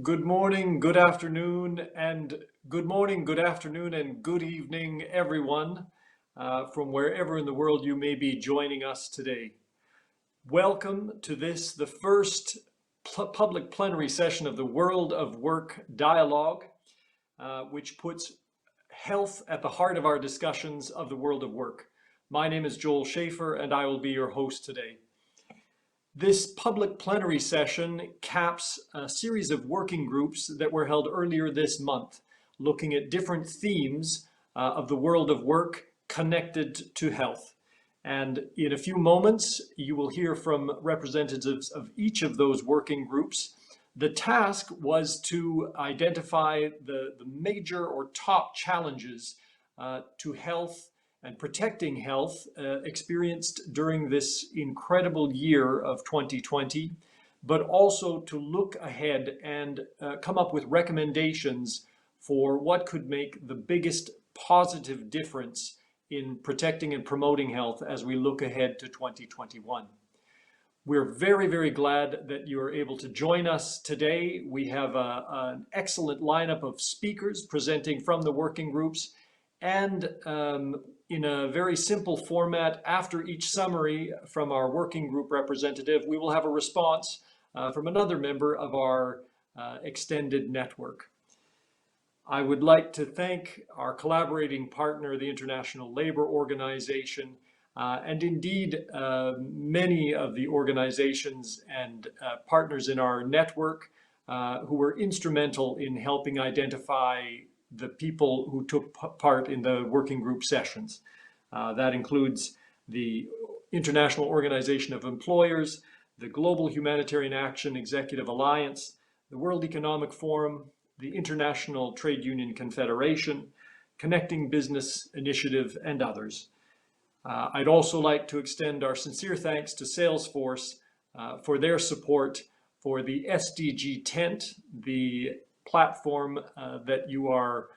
Good morning, good afternoon, and good morning, good afternoon, and good evening, everyone, from wherever in the world you may be joining us today. Welcome to this, the first public plenary session of the World of Work Dialogue, which puts health at the heart of our discussions of the world of work. My name is Joel Schaefer, and I will be your host today. This public plenary session caps a series of working groups that were held earlier this month, looking at different themes of the world of work connected to health. And in a few moments, you will hear from representatives of each of those working groups. The task was to identify the major or top challenges to health and protecting health experienced during this incredible year of 2020, but also to look ahead and come up with recommendations for what could make the biggest positive difference in protecting and promoting health as we look ahead to 2021. We're very, very glad that you are able to join us today. We have an excellent lineup of speakers presenting from the working groups, and in a very simple format, after each summary from our working group representative, we will have a response from another member of our extended network. I would like to thank our collaborating partner, the International Labour Organization, and indeed many of the organizations and partners in our network who were instrumental in helping identify the people who took part in the working group sessions. That includes the International Organization of Employers, the Global Humanitarian Action Executive Alliance, the World Economic Forum, the International Trade Union Confederation, Connecting Business Initiative, and others. I'd also like to extend our sincere thanks to Salesforce for their support for the SDG tent, the platform that you are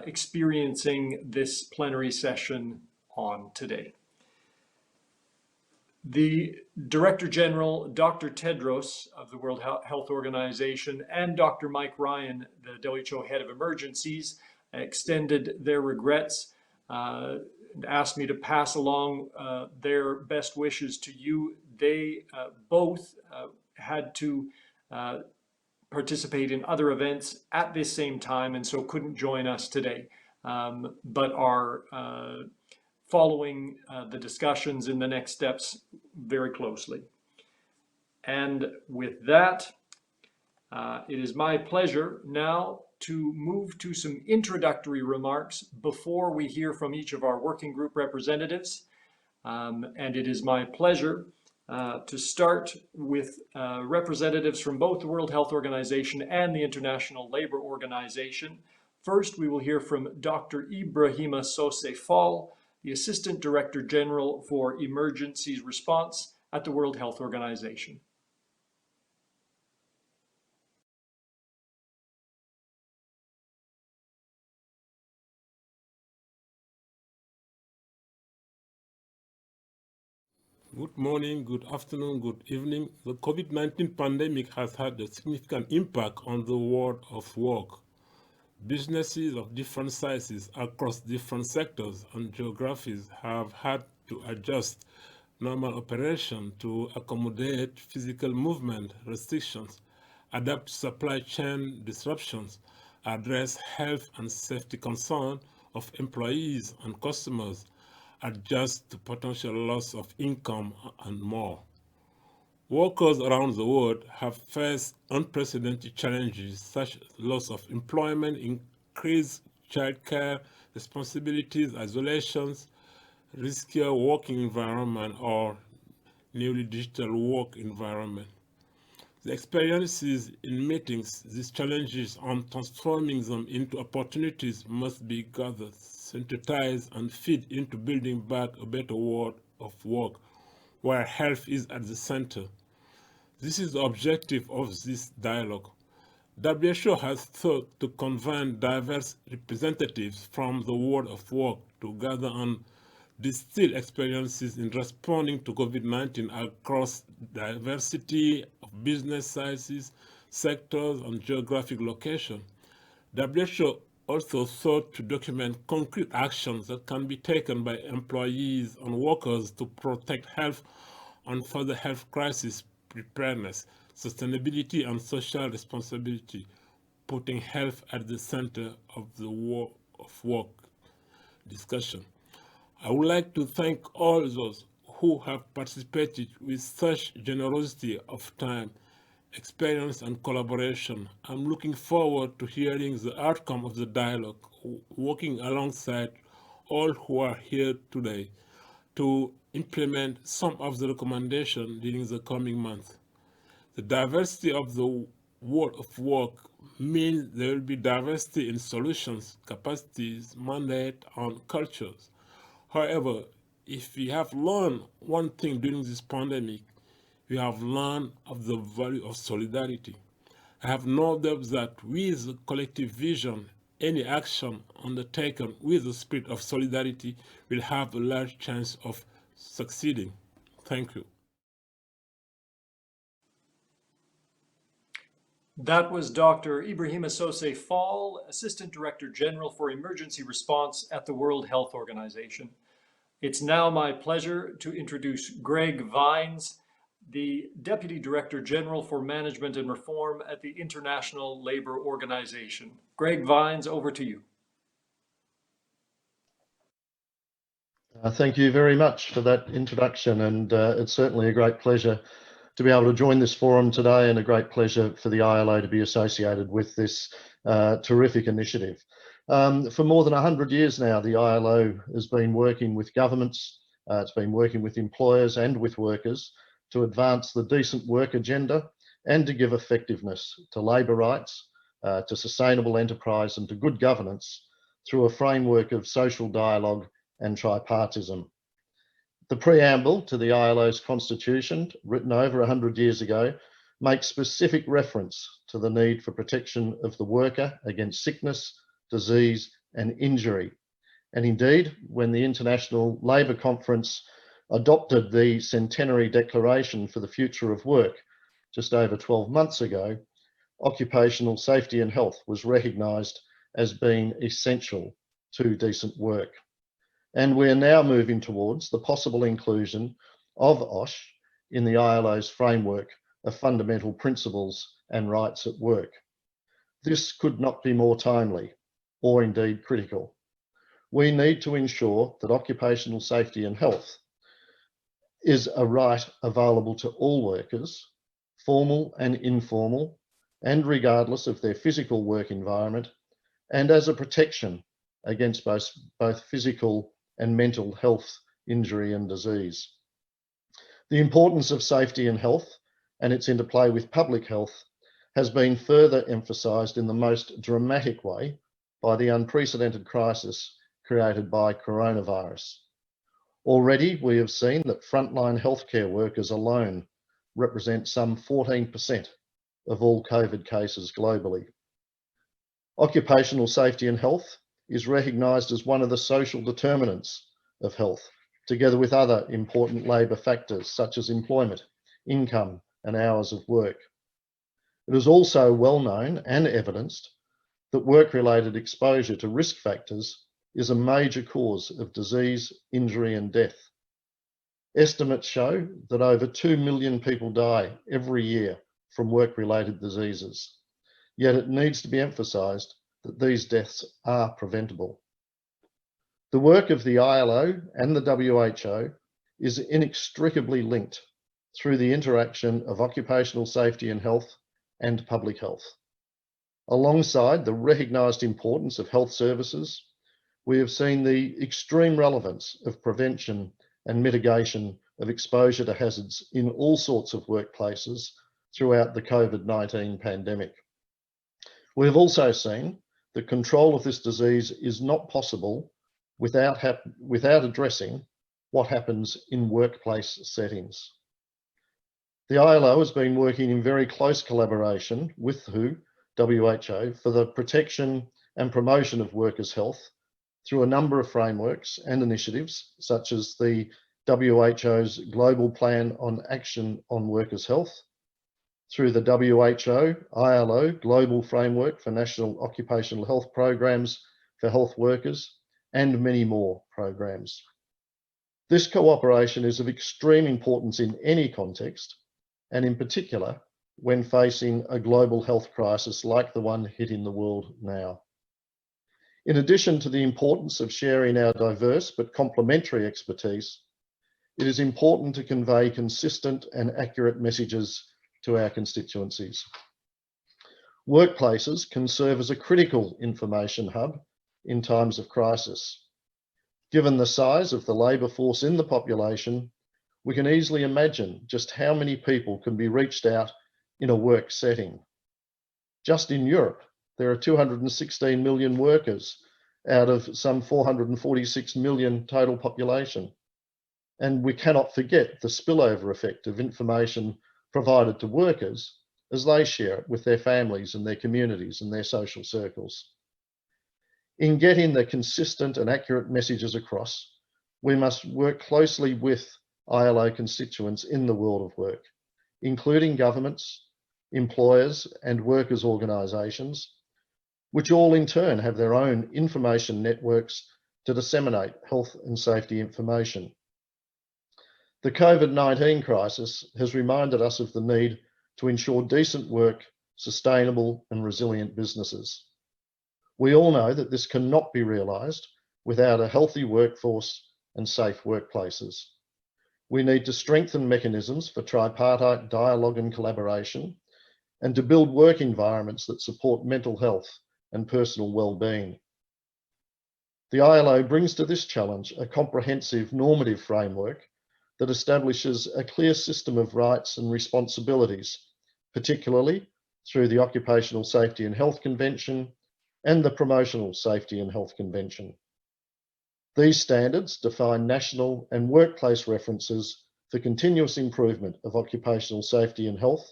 experiencing this plenary session on today. The Director General, Dr. Tedros of the World Health Organization, and Dr. Mike Ryan, the WHO Head of Emergencies, extended their regrets and asked me to pass along their best wishes to you. They both had to participate in other events at this same time and so couldn't join us today, but are following the discussions in the next steps very closely. And with that, it is my pleasure now to move to some introductory remarks before we hear from each of our working group representatives. And it is my pleasure to start with representatives from both the World Health Organization and the International Labour Organization. First, we will hear from Dr. Ibrahima Sosé Fall, the Assistant Director General for Emergencies Response at the World Health Organization. Good morning, good afternoon, good evening. The COVID-19 pandemic has had a significant impact on the world of work. Businesses of different sizes across different sectors and geographies have had to adjust normal operation to accommodate physical movement restrictions, adapt to supply chain disruptions, address health and safety concerns of employees and customers, adjust to potential loss of income, and more. Workers around the world have faced unprecedented challenges such as loss of employment, increased childcare responsibilities, isolations, riskier working environment, or newly digital work environment. The experiences in meeting these challenges and transforming them into opportunities must be gathered, synthesized, and feed into building back a better world of work where health is at the center. This is the objective of this dialogue. WHO has sought to convene diverse representatives from the world of work to gather and distill experiences in responding to COVID-19 across diversity of business sizes, sectors, and geographic location. WHO also sought to document concrete actions that can be taken by employees and workers to protect health and further health crisis preparedness, sustainability, and social responsibility, putting health at the center of the work discussion. I would like to thank all those who have participated with such generosity of time, experience, and collaboration. I'm looking forward to hearing the outcome of the dialogue, working alongside all who are here today to implement some of the recommendations during the coming months. The diversity of the world of work means there will be diversity in solutions, capacities, mandate, and cultures. However, if we have learned one thing during this pandemic, we have learned of the value of solidarity. I have no doubt that with the collective vision, any action undertaken with the spirit of solidarity will have a large chance of succeeding. Thank you. That was Dr. Ibrahima Sosé Fall, Assistant Director General for Emergency Response at the World Health Organization. It's now my pleasure to introduce Greg Vines, the Deputy Director General for Management and Reform at the International Labour Organization. Greg Vines, over to you. Thank you very much for that introduction, and it's certainly a great pleasure to be able to join this forum today, and a great pleasure for the ILO to be associated with this terrific initiative. For more than 100 years now, the ILO has been working with governments, it's been working with employers and with workers to advance the decent work agenda and to give effectiveness to labour rights, to sustainable enterprise and to good governance through a framework of social dialogue and tripartism. The preamble to the ILO's constitution, written over 100 years ago, makes specific reference to the need for protection of the worker against sickness, disease, and injury. And indeed, when the International Labour Conference adopted the Centenary Declaration for the Future of Work just over 12 months ago, occupational safety and health was recognised as being essential to decent work. And we're now moving towards the possible inclusion of OSH in the ILO's framework of fundamental principles and rights at work. This could not be more timely, or indeed critical. We need to ensure that occupational safety and health is a right available to all workers, formal and informal, and regardless of their physical work environment, and as a protection against both physical and mental health, injury and disease. The importance of safety and health and its interplay with public health has been further emphasised in the most dramatic way by the unprecedented crisis created by coronavirus. Already we have seen that frontline healthcare workers alone represent some 14% of all COVID cases globally. Occupational safety and health is recognised as one of the social determinants of health, together with other important labour factors such as employment, income, and hours of work. It is also well known and evidenced that work-related exposure to risk factors is a major cause of disease, injury, and death. Estimates show that over 2 million people die every year from work-related diseases, yet it needs to be emphasised that these deaths are preventable. The work of the ILO and the WHO is inextricably linked through the interaction of occupational safety and health and public health. Alongside the recognised importance of health services, we have seen the extreme relevance of prevention and mitigation of exposure to hazards in all sorts of workplaces throughout the COVID-19 pandemic. We have also seen that control of this disease is not possible without addressing what happens in workplace settings. The ILO has been working in very close collaboration with WHO for the protection and promotion of workers' health through a number of frameworks and initiatives, such as the WHO's Global Plan on Action on Workers' Health, through the WHO, ILO, Global Framework for National Occupational Health Programs for health workers, and many more programs. This cooperation is of extreme importance in any context, and in particular, when facing a global health crisis like the one hitting the world now. In addition to the importance of sharing our diverse but complementary expertise, it is important to convey consistent and accurate messages to our constituencies. Workplaces can serve as a critical information hub in times of crisis. Given the size of the labour force in the population, we can easily imagine just how many people can be reached out in a work setting. Just in Europe, there are 216 million workers out of some 446 million total population. And we cannot forget the spillover effect of information provided to workers as they share it with their families and their communities and their social circles. In getting the consistent and accurate messages across, we must work closely with ILO constituents in the world of work, including governments, employers, and workers' organisations, which all in turn have their own information networks to disseminate health and safety information. The COVID-19 crisis has reminded us of the need to ensure decent work, sustainable and resilient businesses. We all know that this cannot be realised without a healthy workforce and safe workplaces. We need to strengthen mechanisms for tripartite dialogue and collaboration, and to build work environments that support mental health and personal well-being. The ILO brings to this challenge a comprehensive normative framework that establishes a clear system of rights and responsibilities, particularly through the Occupational Safety and Health Convention and the Promotional Safety and Health Convention. These standards define national and workplace references for continuous improvement of occupational safety and health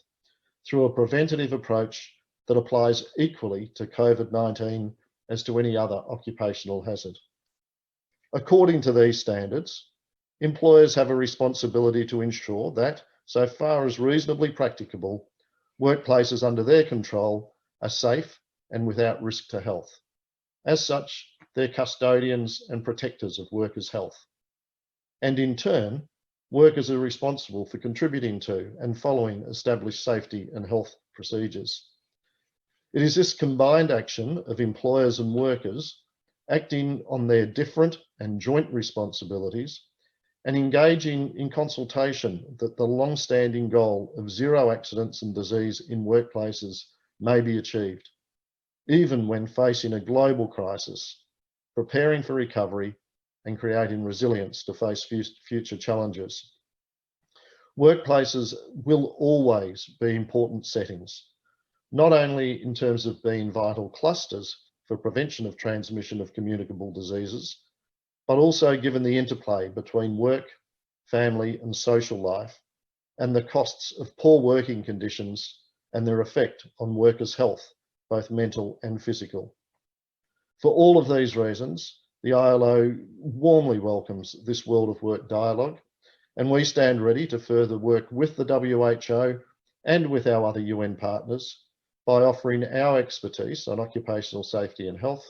through a preventative approach that applies equally to COVID-19 as to any other occupational hazard. According to these standards, employers have a responsibility to ensure that, so far as reasonably practicable, workplaces under their control are safe and without risk to health. As such, they're custodians and protectors of workers' health. And in turn, workers are responsible for contributing to and following established safety and health procedures. It is this combined action of employers and workers acting on their different and joint responsibilities and engaging in consultation that the long-standing goal of zero accidents and disease in workplaces may be achieved, even when facing a global crisis, preparing for recovery and creating resilience to face future challenges. Workplaces will always be important settings, not only in terms of being vital clusters for prevention of transmission of communicable diseases, but also given the interplay between work, family and social life and the costs of poor working conditions and their effect on workers' health, both mental and physical. For all of these reasons, the ILO warmly welcomes this World of Work dialogue, and we stand ready to further work with the WHO and with our other UN partners by offering our expertise on occupational safety and health,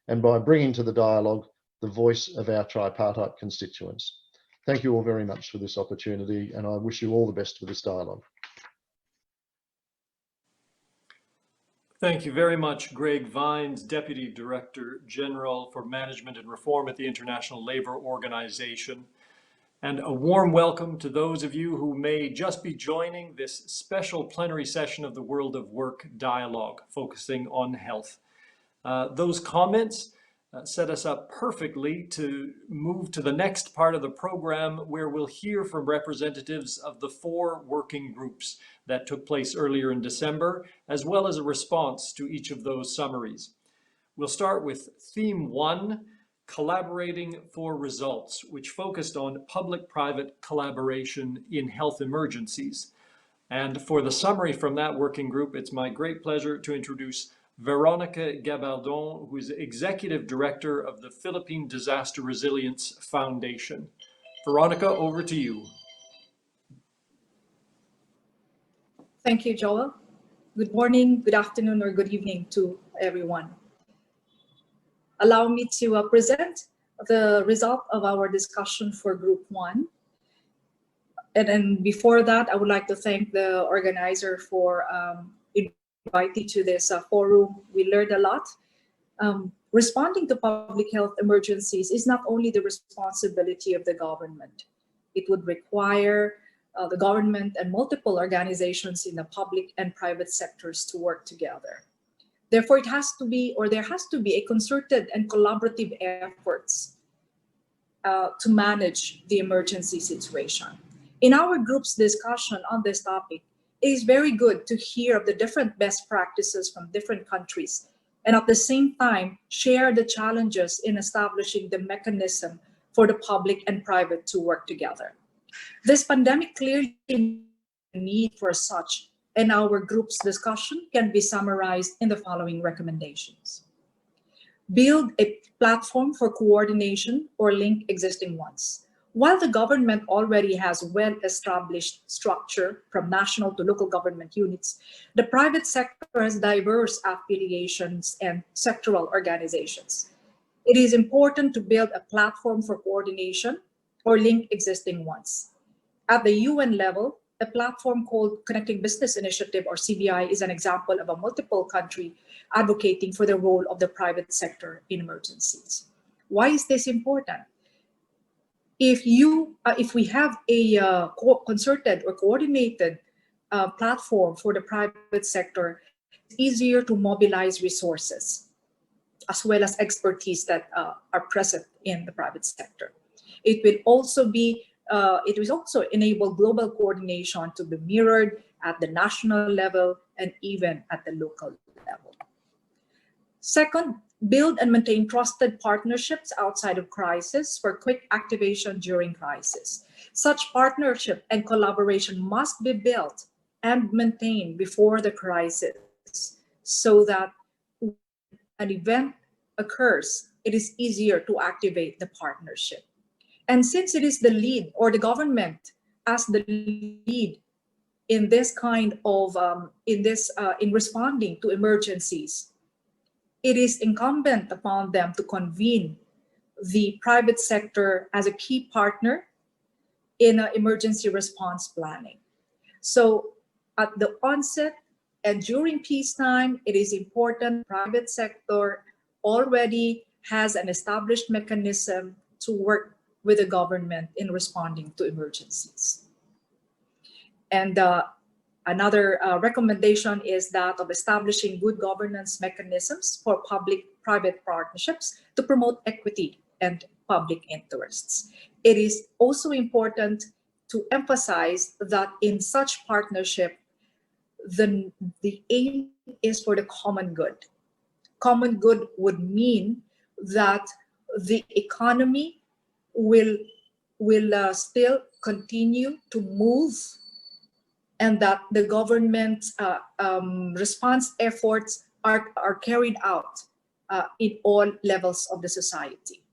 and by bringing to the dialogue the voice of our tripartite constituents. Thank you all very much for this opportunity, and I wish you all the best for this dialogue. Thank you very much, Greg Vines, Deputy Director General for Management and Reform at the International Labour Organization. And a warm welcome to those of you who may just be joining this special plenary session of the World of Work Dialogue, focusing on health. Those comments set us up perfectly to move to the next part of the program, where we'll hear from representatives of the 4 working groups that took place earlier in December, as well as a response to each of those summaries. We'll start with theme 1, Collaborating for Results, which focused on public-private collaboration in health emergencies. And for the summary from that working group, it's my great pleasure to introduce Veronica Gabaldon, who is Executive Director of the Philippine Disaster Resilience Foundation. Veronica, over to you. Thank you, Joel. Good morning, good afternoon, or good evening to everyone. Allow me to present the result of our discussion for Group 1. And then before that, I would like to thank the organizer for inviting to this forum. We learned a lot. Responding to public health emergencies is not only the responsibility of the government. It would require the government and multiple organizations in the public and private sectors to work together. Therefore, there has to be a concerted and collaborative efforts to manage the emergency situation. In our group's discussion on this topic, it is very good to hear of the different best practices from different countries, and at the same time, share the challenges in establishing the mechanism for the public and private to work together. This pandemic clearly the need for such, and our group's discussion can be summarized in the following recommendations. Build a platform for coordination or link existing ones. While the government already has well-established structure from national to local government units, the private sector has diverse affiliations and sectoral organizations. It is important to build a platform for coordination or link existing ones. At the UN level, a platform called Connecting Business Initiative, or CBI, is an example of a multiple country advocating for the role of the private sector in emergencies. Why is this important? If we have a concerted or coordinated platform for the private sector, it's easier to mobilize resources as well as expertise that are present in the private sector. It will also enable global coordination to be mirrored at the national level and even at the local level. Second, build and maintain trusted partnerships outside of crisis for quick activation during crisis. Such partnership and collaboration must be built and maintained before the crisis so that when an event occurs, it is easier to activate the partnership. And since it is the lead, or the government as the lead in this kind of, in responding to emergencies, it is incumbent upon them to convene the private sector as a key partner in emergency response planning. So at the onset and during peacetime, it is important the private sector already has an established mechanism to work with the government in responding to emergencies. And another recommendation is that of establishing good governance mechanisms for public-private partnerships to promote equity and public interests. It is also important to emphasize that in such partnership, the aim is for the common good. Common good would mean that the economy will still continue to move, and that the government's response efforts are carried out in all levels of the society.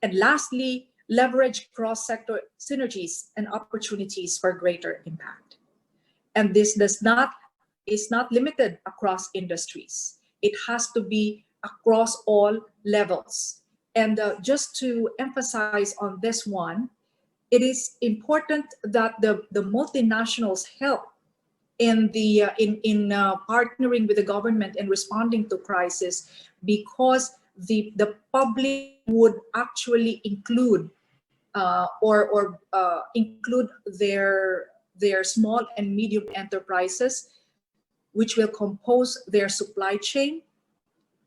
And lastly, leverage cross-sector synergies and opportunities for greater impact. And this is not limited across industries. It has to be across all levels. And just to emphasize on this one, it is important that the multinationals help in partnering with the government and responding to crisis, because the public would actually include include their small and medium enterprises, which will compose their supply chain,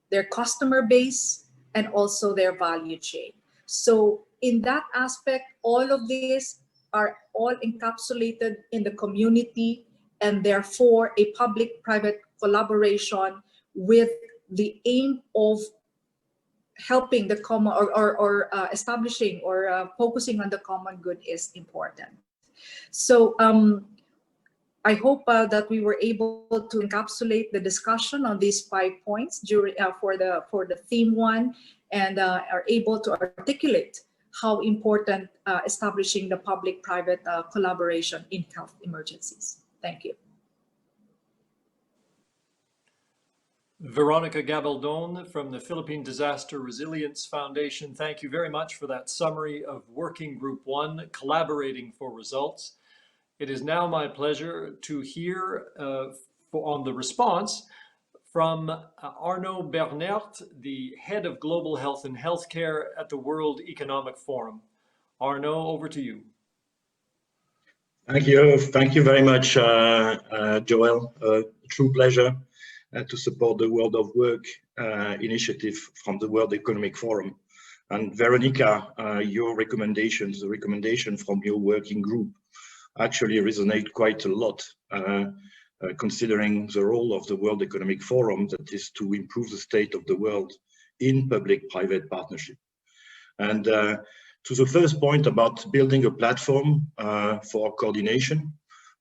their customer base, and also their value chain. So in that aspect, all of these are all encapsulated in the community, and therefore a public-private collaboration with the aim of helping the common or establishing or focusing on the common good is important. So I hope that we were able to encapsulate the discussion on these 5 points during for the theme 1, and are able to articulate how important establishing the public-private collaboration in health emergencies. Thank you. Veronica Gabaldon from the Philippine Disaster Resilience Foundation, thank you very much for that summary of Working Group 1, Collaborating for Results. It is now my pleasure to hear on the response from Arnaud Bernert, the Head of Global Health and Healthcare at the World Economic Forum. Arnaud, over to you. Thank you. Thank you very much, Joel. True pleasure to support the World of Work initiative from the World Economic Forum. And Veronica, your recommendations, the recommendation from your working group actually resonate quite a lot, considering the role of the World Economic Forum, that is to improve the state of the world in public-private partnership. And to the first point about building a platform for coordination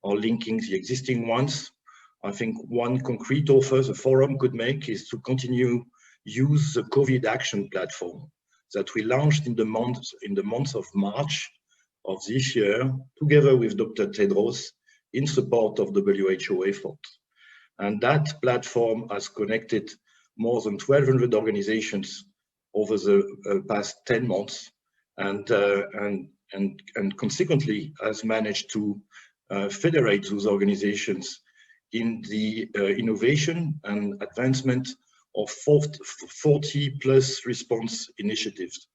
or linking the existing ones, I think one concrete offer the forum could make is to continue use the COVID action platform that we launched in the month of March of this year, together with Dr. Tedros, in support of WHO effort. And that platform has connected more than 1,200 organizations over the past 10 months, and consequently has managed to federate those organizations in the innovation and advancement of 40 plus response initiatives.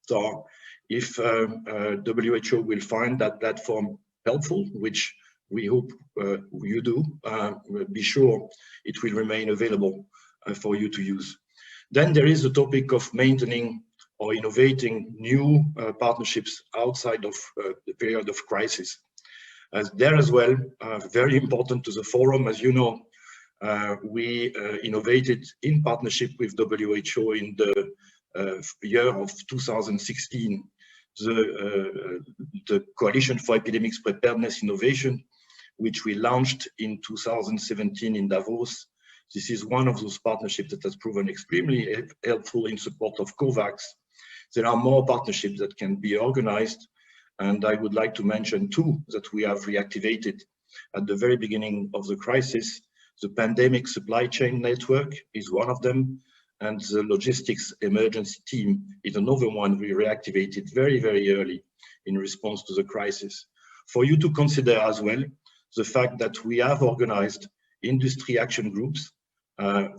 So if WHO will find that platform helpful, which we hope you do, be sure it will remain available for you to use. Then there is the topic of maintaining or innovating new partnerships outside of the period of crisis. As there as well, very important to the forum, as you know, we innovated in partnership with WHO in the year of 2016, the Coalition for Epidemics Preparedness Innovation, which we launched in 2017 in Davos. This is one of those partnerships that has proven extremely helpful in support of COVAX. There are more partnerships that can be organized, and I would like to mention two that we have reactivated at the very beginning of the crisis. The Pandemic Supply Chain Network is one of them, and the Logistics Emergency Team is another one we reactivated very, very early in response to the crisis. For you to consider as well, the fact that we have organized industry action groups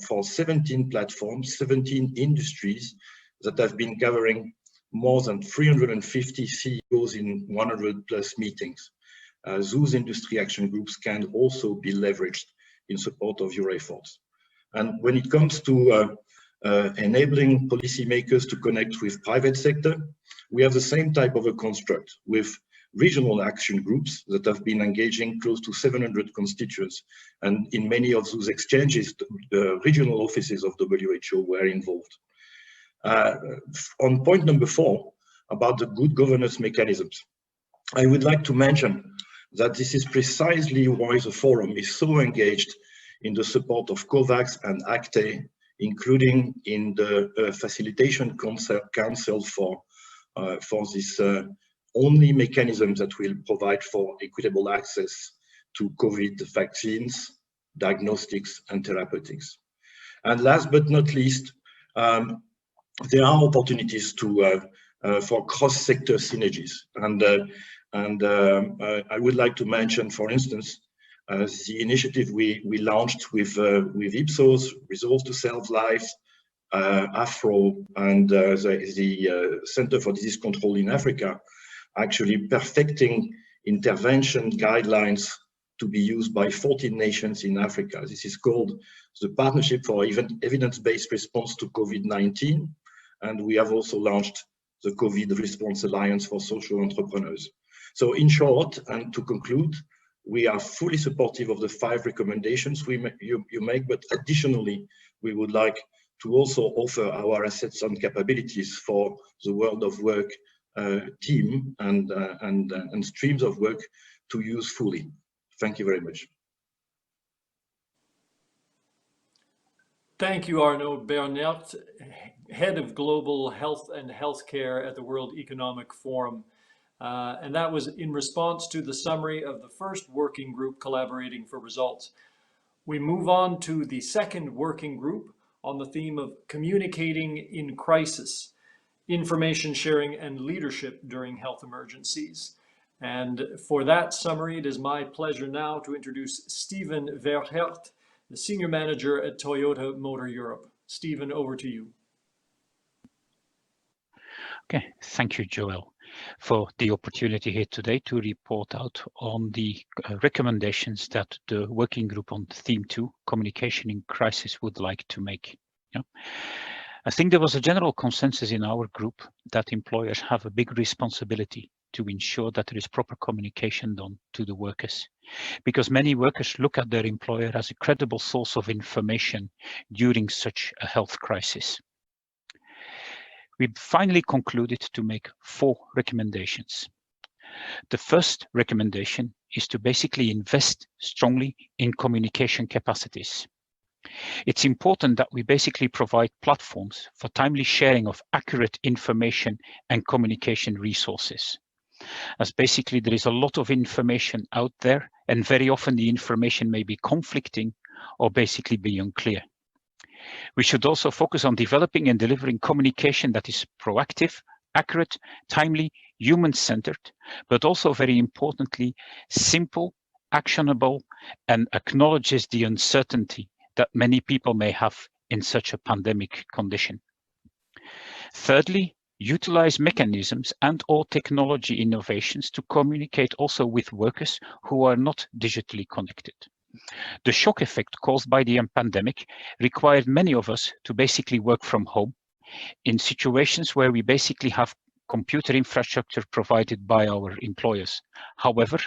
for 17 platforms, 17 industries that have been gathering more than 350 CEOs in 100 plus meetings. Those industry action groups can also be leveraged in support of your efforts. And when it comes to enabling policymakers to connect with private sector, we have the same type of a construct with regional action groups that have been engaging close to 700 constituents. And in many of those exchanges, the regional offices of WHO were involved. On point number 4, about the good governance mechanisms, I would like to mention that this is precisely why the forum is so engaged in the support of COVAX and ACTE, including in the facilitation council for this only mechanism that will provide for equitable access to COVID vaccines, diagnostics, and therapeutics. And last but not least, there are opportunities to for cross-sector synergies, and I would like to mention, for instance, the initiative we launched with Ipsos, Resolve to Save Lives, AFRO, and the Center for Disease Control in Africa, actually perfecting intervention guidelines to be used by 14 nations in Africa. This is called the Partnership for Evidence-Based Response to COVID-19, and we have also launched the COVID Response Alliance for Social Entrepreneurs. So in short, and to conclude, we are fully supportive of the 5 recommendations you make, but additionally, we would like to also offer our assets and capabilities for the World of Work team and streams of work to use fully. Thank you very much. Thank you, Arnaud Bernert, Head of Global Health and Healthcare at the World Economic Forum. and that was in response to the summary of the first working group collaborating for results. We move on to the second working group on the theme of communicating in crisis, information sharing and leadership during health emergencies. And for that summary, it is my pleasure now to introduce Steven Verhert, the Senior Manager at Toyota Motor Europe. Steven, over to you. Okay, thank you, Joel, for the opportunity here today to report out on the recommendations that the working group on theme 2, communication in crisis, would like to make. Yeah. I think there was a general consensus in our group that employers have a big responsibility to ensure that there is proper communication done to the workers, because many workers look at their employer as a credible source of information during such a health crisis. We finally concluded to make 4 recommendations. The first recommendation is to basically invest strongly in communication capacities. It's important that we basically provide platforms for timely sharing of accurate information and communication resources. As basically there is a lot of information out there, and very often the information may be conflicting or basically be unclear. We should also focus on developing and delivering communication that is proactive, accurate, timely, human-centered, but also very importantly, simple, actionable, and acknowledges the uncertainty that many people may have in such a pandemic condition. Thirdly, utilize mechanisms and/or technology innovations to communicate also with workers who are not digitally connected. The shock effect caused by the pandemic required many of us to basically work from home in situations where we basically have computer infrastructure provided by our employers. However,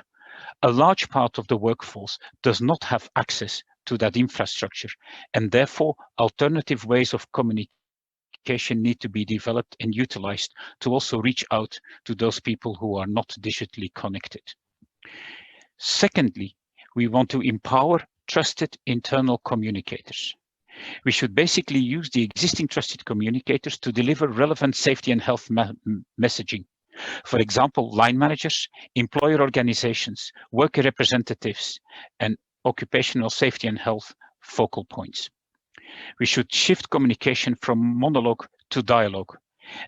a large part of the workforce does not have access to that infrastructure, and therefore alternative ways of communication need to be developed and utilized to also reach out to those people who are not digitally connected. Secondly, we want to empower trusted internal communicators. We should basically use the existing trusted communicators to deliver relevant safety and health messaging. For example, line managers, employer organizations, worker representatives, and occupational safety and health focal points. We should shift communication from monologue to dialogue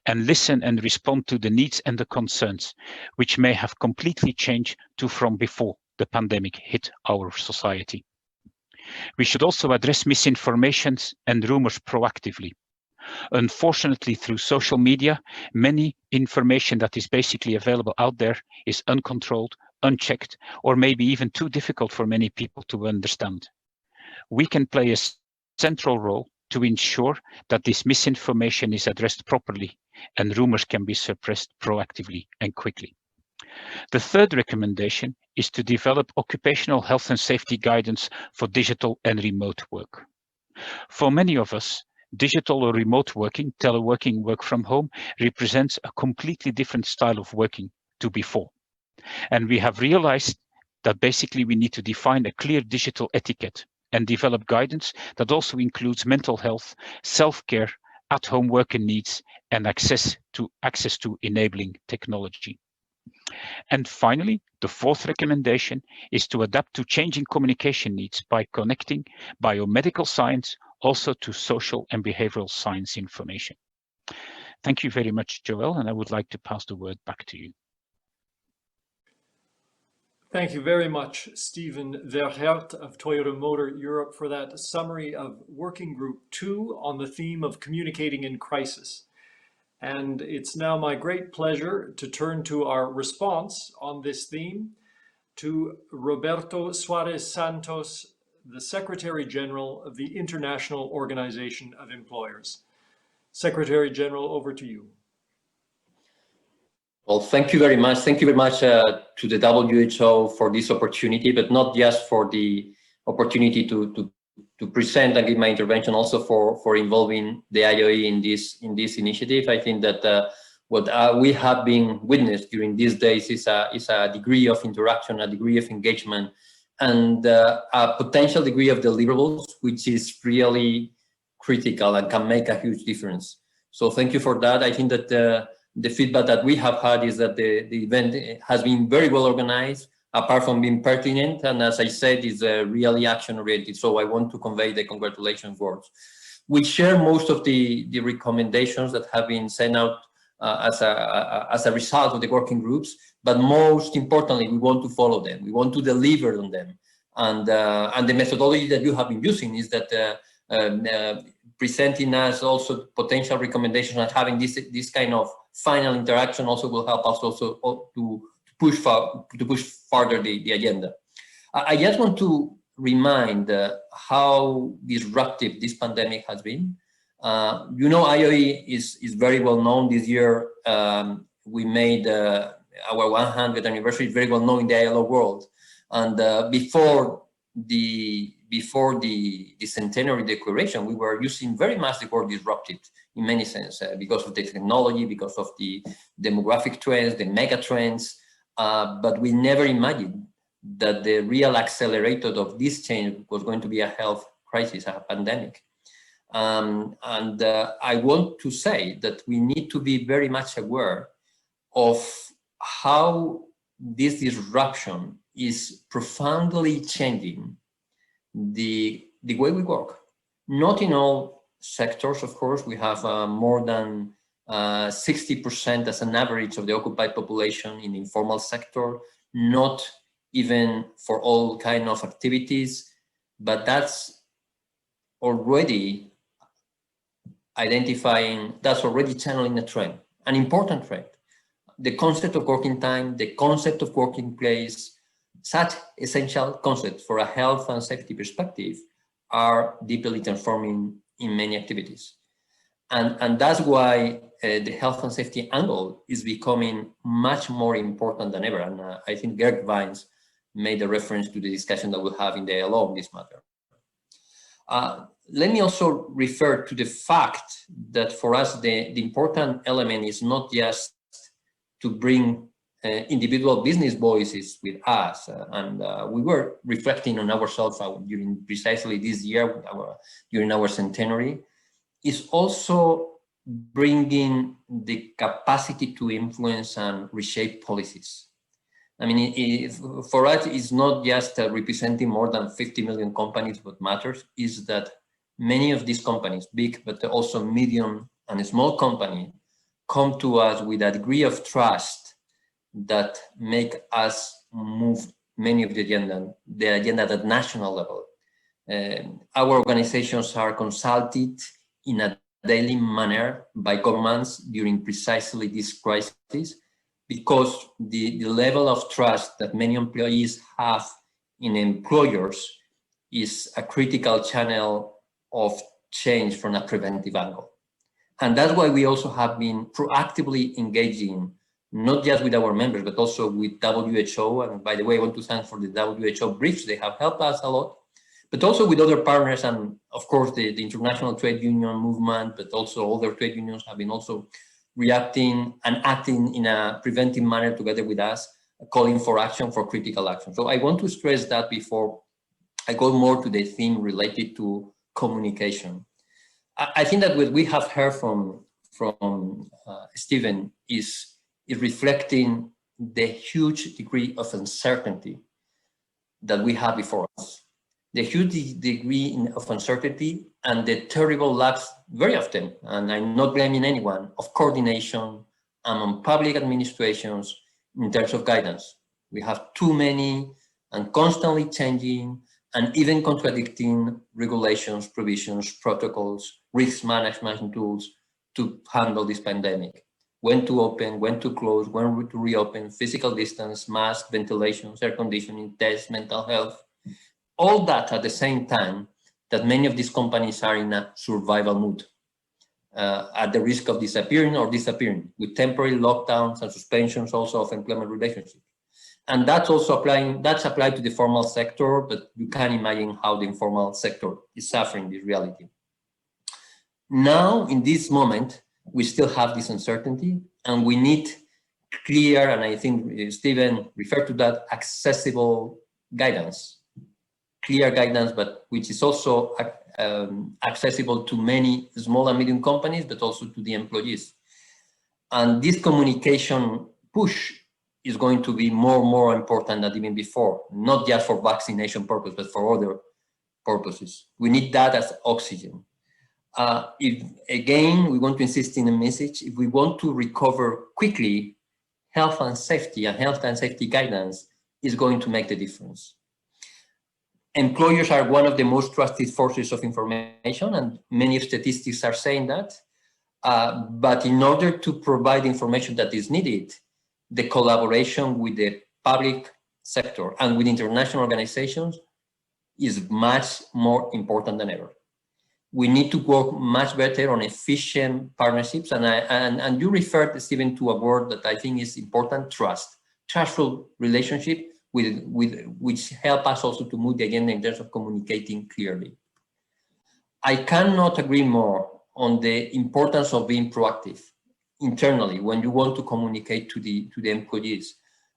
and listen and respond to the needs and the concerns, which may have completely changed to from before the pandemic hit our society. We should also address misinformation and rumors proactively. Unfortunately, through social media, many information that is basically available out there is uncontrolled, unchecked, or maybe even too difficult for many people to understand. We can play a central role to ensure that this misinformation is addressed properly and rumors can be suppressed proactively and quickly. The third recommendation is to develop occupational health and safety guidance for digital and remote work. For many of us, digital or remote working, teleworking, work from home, represents a completely different style of working to before. And we have realized that basically we need to define a clear digital etiquette and develop guidance that also includes mental health, self-care, at-home worker needs, and access to enabling technology. And finally, the fourth recommendation is to adapt to changing communication needs by connecting biomedical science also to social and behavioral science information. Thank you very much, Joel, and I would like to pass the word back to you. Thank you very much, Steven Verhert of Toyota Motor Europe, for that summary of Working Group 2 on the theme of communicating in crisis. And it's now my great pleasure to turn to our response on this theme to Roberto Suarez Santos, the Secretary General of the International Organization of Employers. Secretary General, over to you. Well, thank you very much. Thank you very much to the WHO for this opportunity, but not just for the opportunity to present and give my intervention, also for involving the IOE in this initiative. I think that what we have been witnessed during these days is a degree of interaction, a degree of engagement, and a potential degree of deliverables, which is really critical and can make a huge difference. So thank you for that. I think that the feedback that we have had is that the event has been very well organized, apart from being pertinent, and as I said, is really action-oriented. So I want to convey the congratulations words. We share most of the recommendations that have been sent out as a result of the working groups, but most importantly, we want to follow them. We want to deliver on them. And the methodology that you have been using is that presenting us also potential recommendations and having this kind of final interaction also will help us also to push further the agenda. I just want to remind how disruptive this pandemic has been. You know, IOE is very well known. This year we made our 100th anniversary very well known in the ILO world. And before the centenary declaration, we were using very much the word disrupted in many senses because of the technology, because of the demographic trends, the mega trends. But we never imagined that the real accelerator of this change was going to be a health crisis, a pandemic. I want to say that we need to be very much aware of how this disruption is profoundly changing the way we work. Not in all sectors, of course. We have more than 60% as an average of the occupied population in the informal sector, not even for all kind of activities, but that's already channeling a trend, an important trend. The concept of working time, the concept of working place, such essential concepts for a health and safety perspective are deeply transforming in many activities. And that's why the health and safety angle is becoming much more important than ever. And I think Gerd Vines made a reference to the discussion that we'll have in the ILO on this matter. Let me also refer to the fact that for us, the important element is not just to bring individual business voices with us. We were reflecting on ourselves during precisely this year, during our centenary, is also bringing the capacity to influence and reshape policies. I mean, for us, it's not just representing more than 50 million companies. What matters is that many of these companies, big, but also medium and small companies, come to us with a degree of trust that make us move many of the agenda at national level. Our organizations are consulted in a daily manner by governments during precisely this crisis, because the level of trust that many employees have in employers is a critical channel of change from a preventive angle. And that's why we also have been proactively engaging, not just with our members, but also with WHO. And by the way, I want to thank for the WHO briefs. They have helped us a lot, but also with other partners. And of course, the international trade union movement, but also other trade unions have been also reacting and acting in a preventive manner together with us, calling for action, for critical action. So I want to stress that before I go more to the theme related to communication. I think that what we have heard from Stephen is reflecting the huge degree of uncertainty that we have before us. The huge degree of uncertainty and the terrible lacks, very often, and I'm not blaming anyone, of coordination among public administrations in terms of guidance. We have too many and constantly changing and even contradicting regulations, provisions, protocols, risk management tools to handle this pandemic. When to open, when to close, when to reopen, physical distance, mask, ventilation, air conditioning, tests, mental health. All that at the same time that many of these companies are in a survival mood, at the risk of disappearing with temporary lockdowns and suspensions also of employment relationships. And that's also applied to the formal sector, but you can imagine how the informal sector is suffering this reality. Now, in this moment, we still have this uncertainty, and we need clear, and I think Stephen referred to that, accessible guidance. Clear guidance, but which is also accessible to many small and medium companies, but also to the employees. And this communication push is going to be more important than even before, not just for vaccination purpose, but for other purposes. We need that as oxygen. If again, we want to insist in a message, if we want to recover quickly, health and safety guidance is going to make the difference. Employers are one of the most trusted sources of information, and many statistics are saying that. But in order to provide information that is needed, the collaboration with the public sector and with international organizations is much more important than ever. We need to work much better on efficient partnerships. And you referred, Stephen, to a word that I think is important: trust. Trustful relationship which help us also to move the agenda in terms of communicating clearly. I cannot agree more on the importance of being proactive internally when you want to communicate to the employees.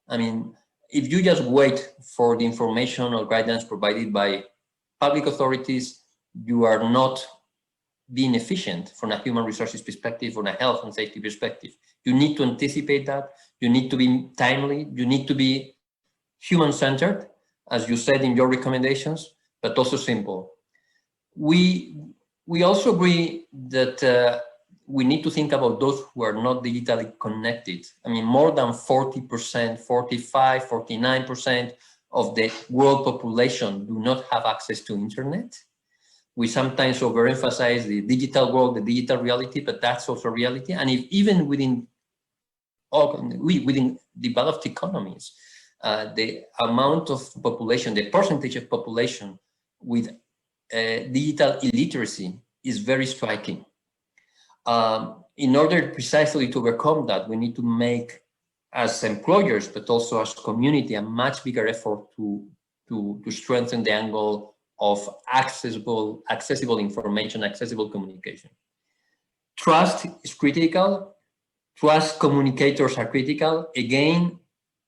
I mean, if you just wait for the information or guidance provided by public authorities, you are not being efficient from a human resources perspective, from a health and safety perspective. You need to anticipate that. You need to be timely. You need to be human-centered, as you said in your recommendations, but also simple. We also agree that we need to think about those who are not digitally connected. I mean, more than 40%, 45, 49% of the world population do not have access to internet. We sometimes overemphasize the digital world, the digital reality, but that's also reality. And if even within developed economies, the amount of population, the percentage of population with digital illiteracy is very striking. In order precisely to overcome that, we need to make, as employers, but also as community, a much bigger effort to strengthen the angle of accessible information, accessible communication. Trust is critical. Trust communicators are critical. Again,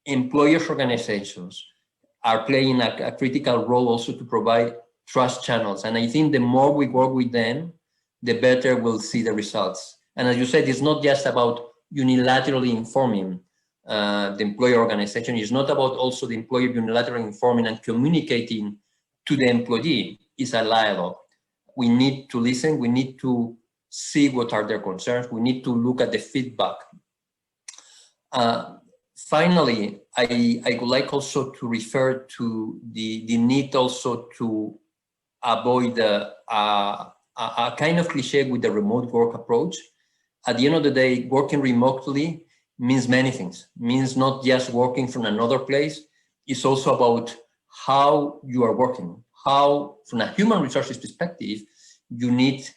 employers' organizations are playing a critical role also to provide trust channels. And I think the more we work with them, the better we'll see the results. And as you said, it's not just about unilaterally informing the employer organization. It's not about also the employer unilaterally informing and communicating to the employee. It's a dialogue. We need to listen. We need to see what are their concerns. We need to look at the feedback. Finally, I would like also to refer to the need also to avoid a kind of cliche with the remote work approach. At the end of the day, working remotely means many things. It means not just working from another place. It's also about how you are working, how, from a human resources perspective, you need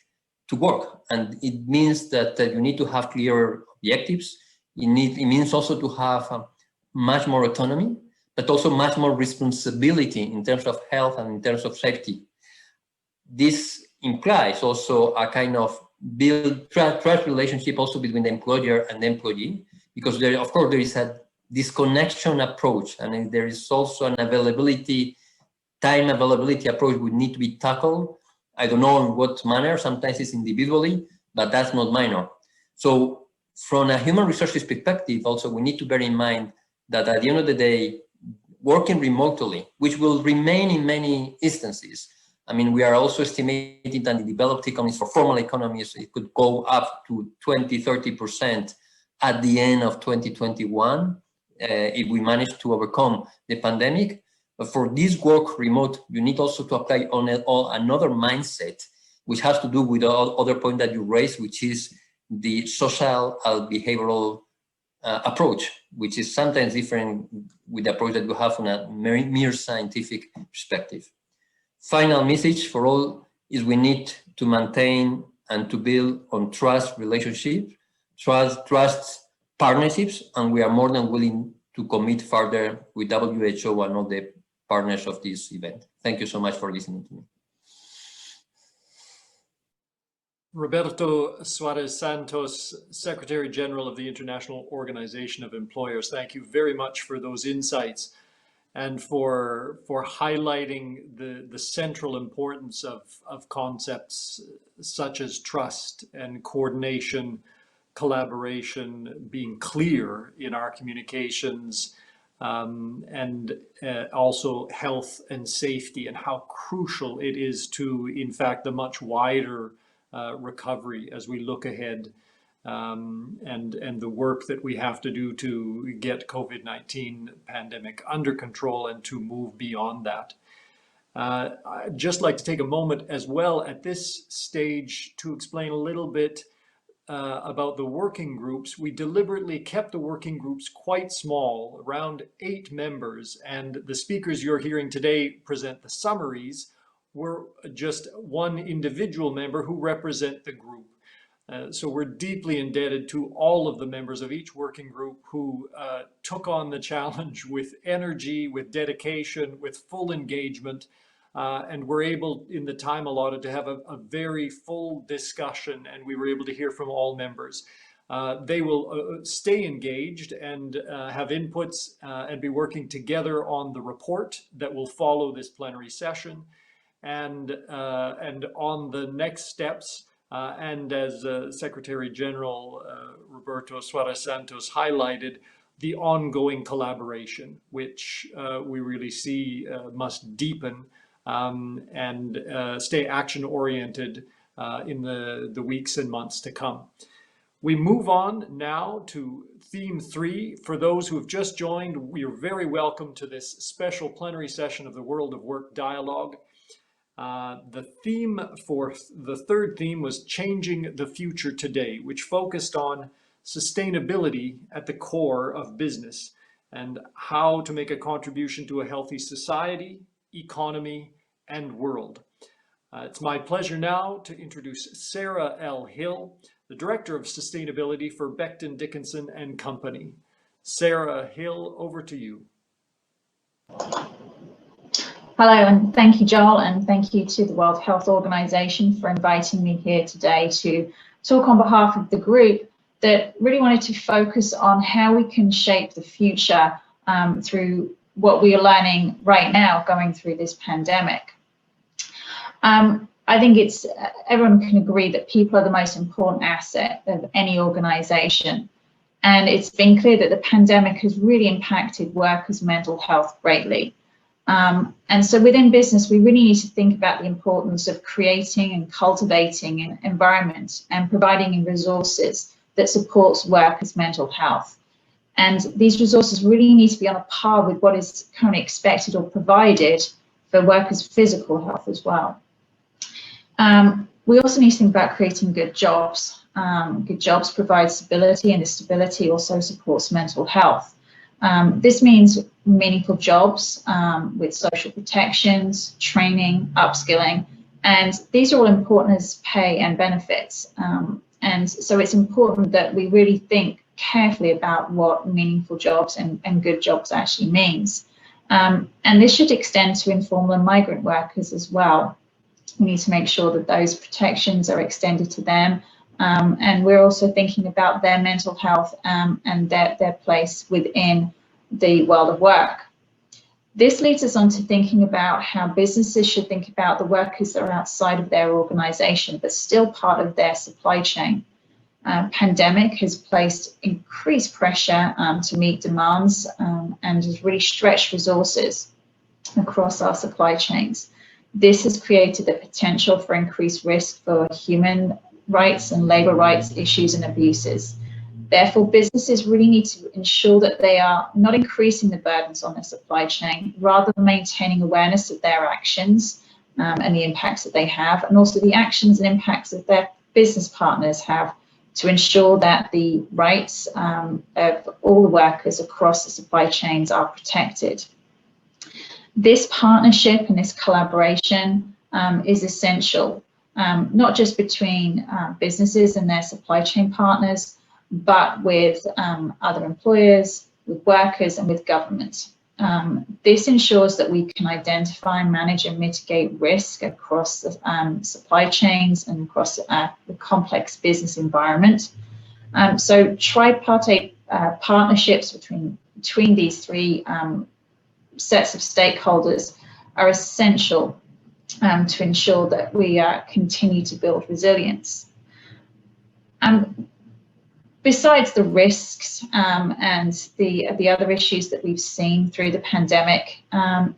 to work. And it means that you need to have clear objectives. It means also to have much more autonomy, but also much more responsibility in terms of health and in terms of safety. This implies also a kind of build trust relationship also between the employer and the employee, because there, of course, there is a disconnection approach, and there is also an time availability approach would need to be tackled. I don't know in what manner, sometimes it's individually, but that's not minor. So from a human resources perspective, also, we need to bear in mind that at the end of the day, working remotely, which will remain in many instances. I mean, we are also estimating that in developed economies, for formal economies, it could go up to 20, 30% at the end of 2021, if we manage to overcome the pandemic. But for this work remote, you need also to apply on another mindset, which has to do with the other point that you raised, which is the social and behavioral approach, which is sometimes different with the approach that you have from a mere scientific perspective. Final message for all is we need to maintain and to build on trust relationships, trust partnerships, and we are more than willing to commit further with WHO and all the partners of this event. Thank you so much for listening to me. Roberto Suarez Santos, Secretary General of the International Organization of Employers, thank you very much for those insights and for highlighting the central importance of concepts such as trust and coordination collaboration, being clear in our communications, and also health and safety, and how crucial it is to, in fact, the much wider recovery as we look ahead, and the work that we have to do to get COVID-19 pandemic under control and to move beyond that. I'd just like to take a moment as well at this stage to explain a little bit about the working groups. We deliberately kept the working groups quite small, around 8 members, and the speakers you're hearing today present the summaries. We're just one individual member who represent the group. So we're deeply indebted to all of the members of each working group who took on the challenge with energy, with dedication, with full engagement, and were able, in the time allotted, to have a very full discussion, and we were able to hear from all members. They will stay engaged and have inputs and be working together on the report that will follow this plenary session, and on the next steps. And as Secretary General Roberto Suarez Santos highlighted, the ongoing collaboration, which we really see must deepen and stay action-oriented in the weeks and months to come. We move on now to theme 3. For those who have just joined, you're very welcome to this special plenary session of the World of Work Dialogue. The theme for the third theme was Changing the Future Today, which focused on sustainability at the core of business and how to make a contribution to a healthy society, economy, and world. It's my pleasure now to introduce Sarah L. Hill, the Director of Sustainability for Becton Dickinson and Company. Sarah Hill, over to you. Hello, and thank you, Joel, and thank you to the World Health Organization for inviting me here today to talk on behalf of the group that really wanted to focus on how we can shape the future through what we are learning right now going through this pandemic. I think everyone can agree that people are the most important asset of any organization. And it's been clear that the pandemic has really impacted workers' mental health greatly. And so within business, we really need to think about the importance of creating and cultivating an environment and providing resources that supports workers' mental health. And these resources really need to be on a par with what is currently expected or provided for workers' physical health as well. We also need to think about creating good jobs. Good jobs provide stability, and the stability also supports mental health. This means meaningful jobs with social protections, training, upskilling, and these are all important as pay and benefits. And so it's important that we really think carefully about what meaningful jobs and good jobs actually means. And this should extend to informal and migrant workers as well. We need to make sure that those protections are extended to them. And we're also thinking about their mental health and their place within the world of work. This leads us on to thinking about how businesses should think about the workers that are outside of their organization, but still part of their supply chain. Pandemic has placed increased pressure to meet demands and has really stretched resources across our supply chains. This has created the potential for increased risk for human rights and labor rights issues and abuses. Therefore, businesses really need to ensure that they are not increasing the burdens on their supply chain, rather than maintaining awareness of their actions and the impacts that they have, and also the actions and impacts that their business partners have, to ensure that the rights of all the workers across the supply chains are protected. This partnership and this collaboration is essential, not just between businesses and their supply chain partners, but with other employers, with workers, and with government. This ensures that we can identify, manage, and mitigate risk across the supply chains and across the complex business environment. So tripartite partnerships between these three sets of stakeholders are essential to ensure that we continue to build resilience. besides the risks and the other issues that we've seen through the pandemic,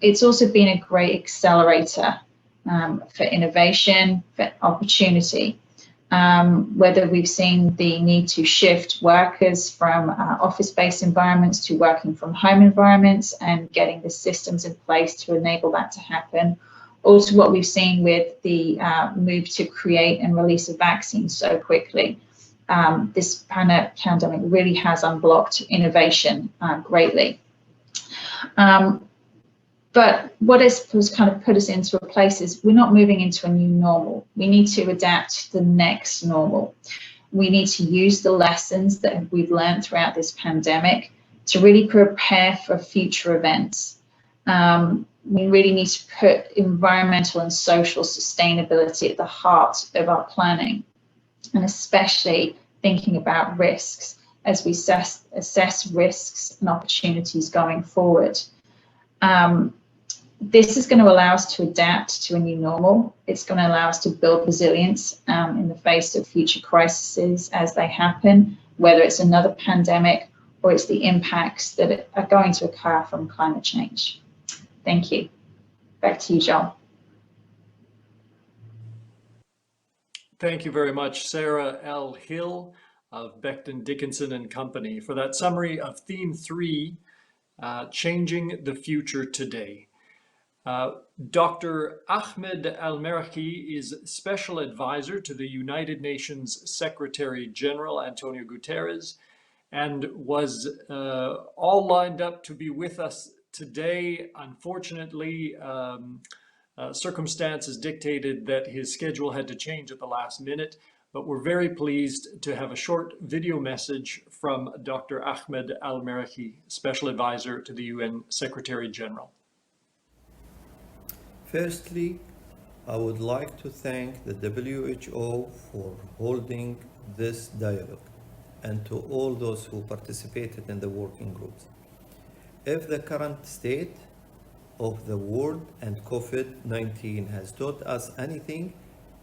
it's also been a great accelerator for innovation, for opportunity. Whether we've seen the need to shift workers from office-based environments to working from home environments and getting the systems in place to enable that to happen. Also what we've seen with the move to create and release a vaccine so quickly. This pandemic really has unblocked innovation greatly. But what has kind of put us into a place is we're not moving into a new normal. We need to adapt to the next normal. We need to use the lessons that we've learned throughout this pandemic to really prepare for future events. We really need to put environmental and social sustainability at the heart of our planning, and especially thinking about risks as we assess risks and opportunities going forward. This is going to allow us to adapt to a new normal. It's going to allow us to build resilience in the face of future crises as they happen, whether it's another pandemic or it's the impacts that are going to occur from climate change. Thank you. Back to you, Joel. Thank you very much, Sarah L. Hill of Becton Dickinson and Company, for that summary of Theme 3, Changing the Future Today. Dr. Ahmed Al-Merhi is Special Advisor to the United Nations Secretary General Antonio Guterres and was all lined up to be with us today. Unfortunately, circumstances dictated that his schedule had to change at the last minute, but we're very pleased to have a short video message from Dr. Ahmed Al-Merhi, Special Advisor to the UN Secretary General. Firstly, I would like to thank the WHO for holding this dialogue and to all those who participated in the working groups. If the current state of the world and COVID-19 has taught us anything,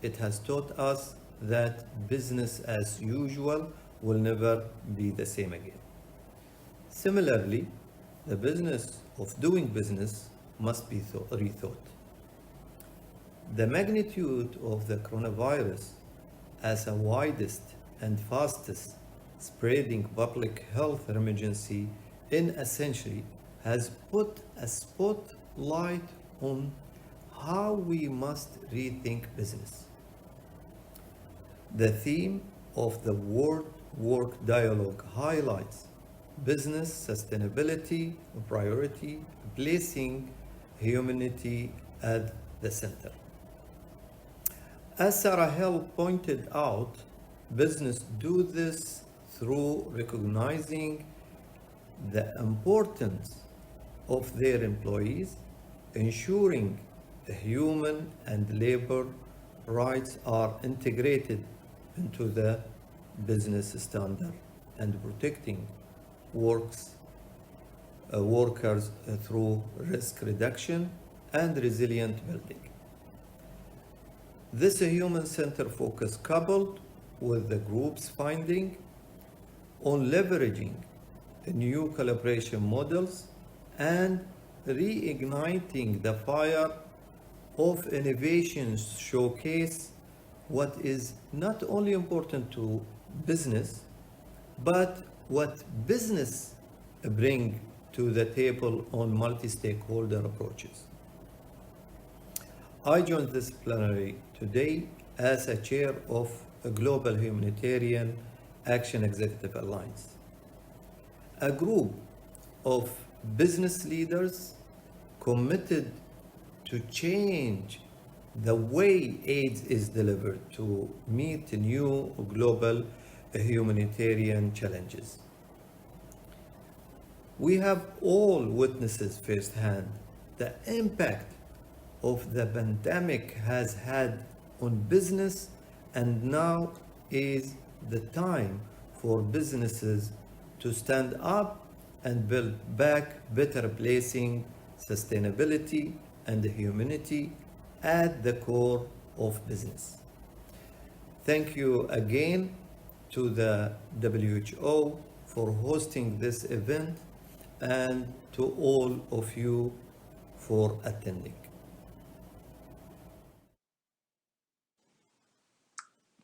it has taught us that business as usual will never be the same again. Similarly, the business of doing business must be rethought. The magnitude of the coronavirus as a widest and fastest spreading public health emergency in a century has put a spotlight on how we must rethink business. The theme of the World Work Dialogue highlights business sustainability priority, placing humanity at the center. As Sarah Hill pointed out, business do this through recognizing the importance of their employees, ensuring human and labor rights are integrated into the business standard, and protecting workers through risk reduction and resilient building. This human-centered focus, coupled with the group's finding on leveraging new collaboration models and reigniting the fire of innovations, showcase what is not only important to business, but what business bring to the table on multi-stakeholder approaches. I joined this plenary today as a chair of a Global Humanitarian Action Executive Alliance, a group of business leaders committed to change the way aid is delivered to meet new global humanitarian challenges. We have all witnessed firsthand the impact of the pandemic has had on business, and now is the time for businesses to stand up and build back better, placing sustainability and humanity at the core of business. Thank you again to the WHO for hosting this event and to all of you for attending.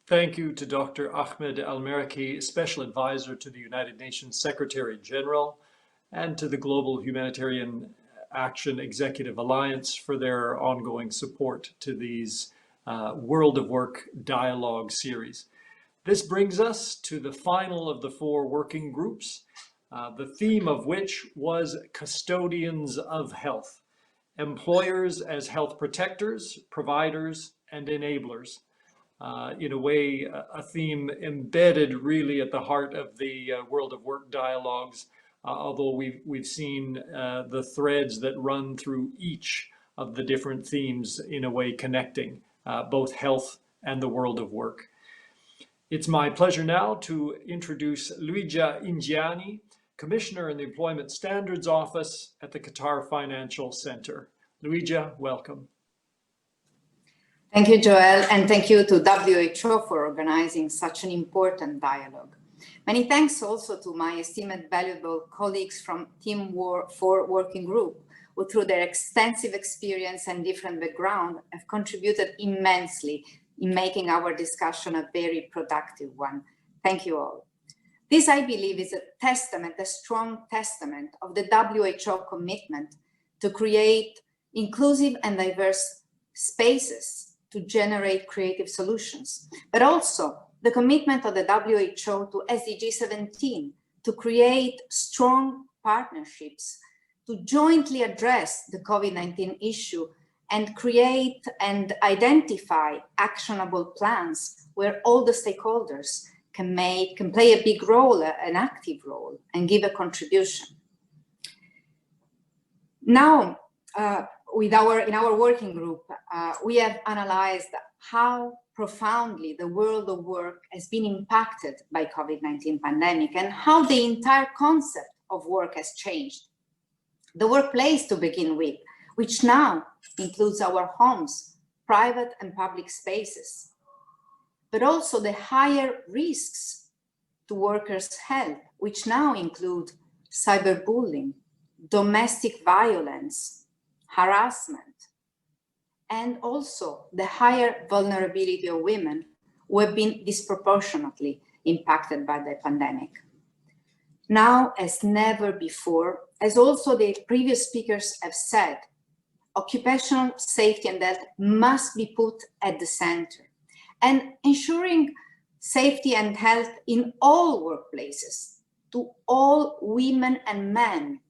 Thank you to Dr. Ahmed Al-Meraki, Special Advisor to the United Nations Secretary General, and to the Global Humanitarian Action Executive Alliance for their ongoing support to these World of Work dialogue series. This brings us to the final of the 4 working groups, the theme of which was custodians of health, employers as health protectors, providers, and enablers. In a way, a theme embedded really at the heart of the World of Work dialogues, although we've seen the threads that run through each of the different themes in a way connecting both health and the world of work. It's my pleasure now to introduce Luigia Ingiani, Commissioner in the Employment Standards Office at the Qatar Financial Center. Luigia, welcome. Thank you, Joel, and thank you to WHO for organizing such an important dialogue. Many thanks also to my esteemed, valuable colleagues from Team 4 Working Group, who through their extensive experience and different background have contributed immensely in making our discussion a very productive one. Thank you all. This, I believe, is a testament, a strong testament of the WHO commitment to create inclusive and diverse spaces to generate creative solutions, but also the commitment of the WHO to SDG 17 to create strong partnerships to jointly address the COVID-19 issue and create and identify actionable plans where all the stakeholders can play a big role, an active role, and give a contribution. Now, in our working group, we have analyzed how profoundly the world of work has been impacted by COVID-19 pandemic and how the entire concept of work has changed. The workplace to begin with, which now includes our homes, private and public spaces, but also the higher risks to workers' health, which now include cyberbullying, domestic violence, harassment, and also the higher vulnerability of women who have been disproportionately impacted by the pandemic. Now, as never before, as also the previous speakers have said, occupational safety and health must be put at the center, and ensuring safety and health in all workplaces to all women and men,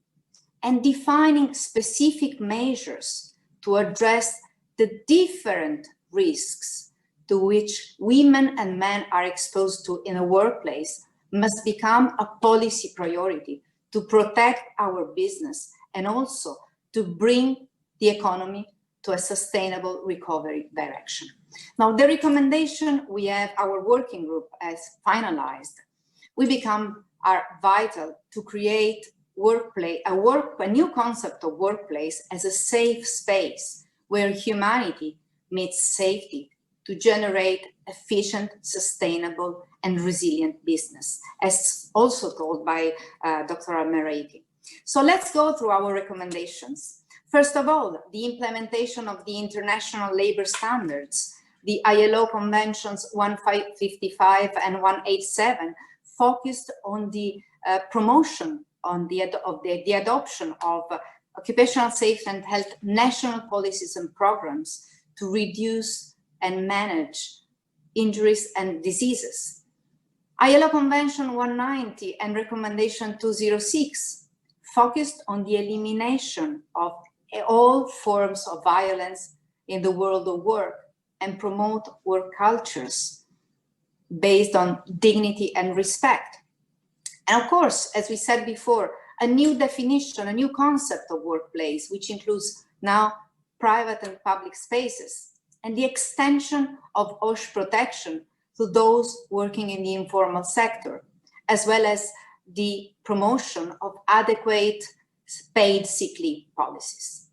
and defining specific measures to address the different risks to which women and men are exposed to in a workplace must become a policy priority to protect our business and also to bring the economy to a sustainable recovery direction. Now, the recommendation we have, our working group has finalized, are vital to create a new concept of workplace as a safe space where humanity meets safety to generate efficient, sustainable, and resilient business, as also told by Dr. Al-Meraki. So let's go through our recommendations. First of all, the implementation of the international labor standards, the ILO Conventions 1555 and 187, focused on the promotion of the adoption of occupational safety and health national policies and programs to reduce and manage injuries and diseases. ILO Convention 190 and Recommendation 206 focused on the elimination of all forms of violence in the world of work and promote work cultures based on dignity and respect. And of course, as we said before, a new definition, a new concept of workplace, which includes now private and public spaces, and the extension of OSH protection to those working in the informal sector, as well as the promotion of adequate paid sick leave policies.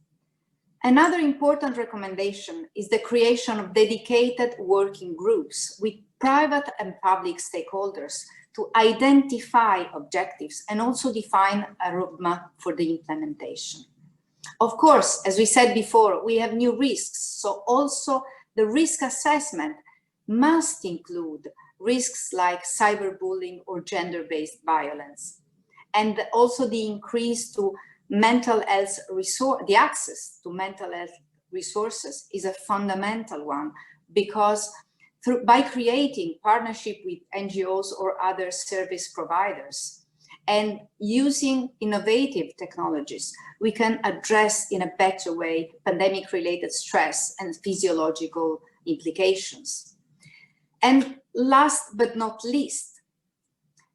Another important recommendation is the creation of dedicated working groups with private and public stakeholders to identify objectives and also define a roadmap for the implementation. Of course, as we said before, we have new risks. So also the risk assessment must include risks like cyberbullying or gender-based violence. And also the increase to mental health the access to mental health resources is a fundamental one, because by creating partnership with NGOs or other service providers and using innovative technologies, we can address in a better way pandemic-related stress and physiological implications. And last but not least,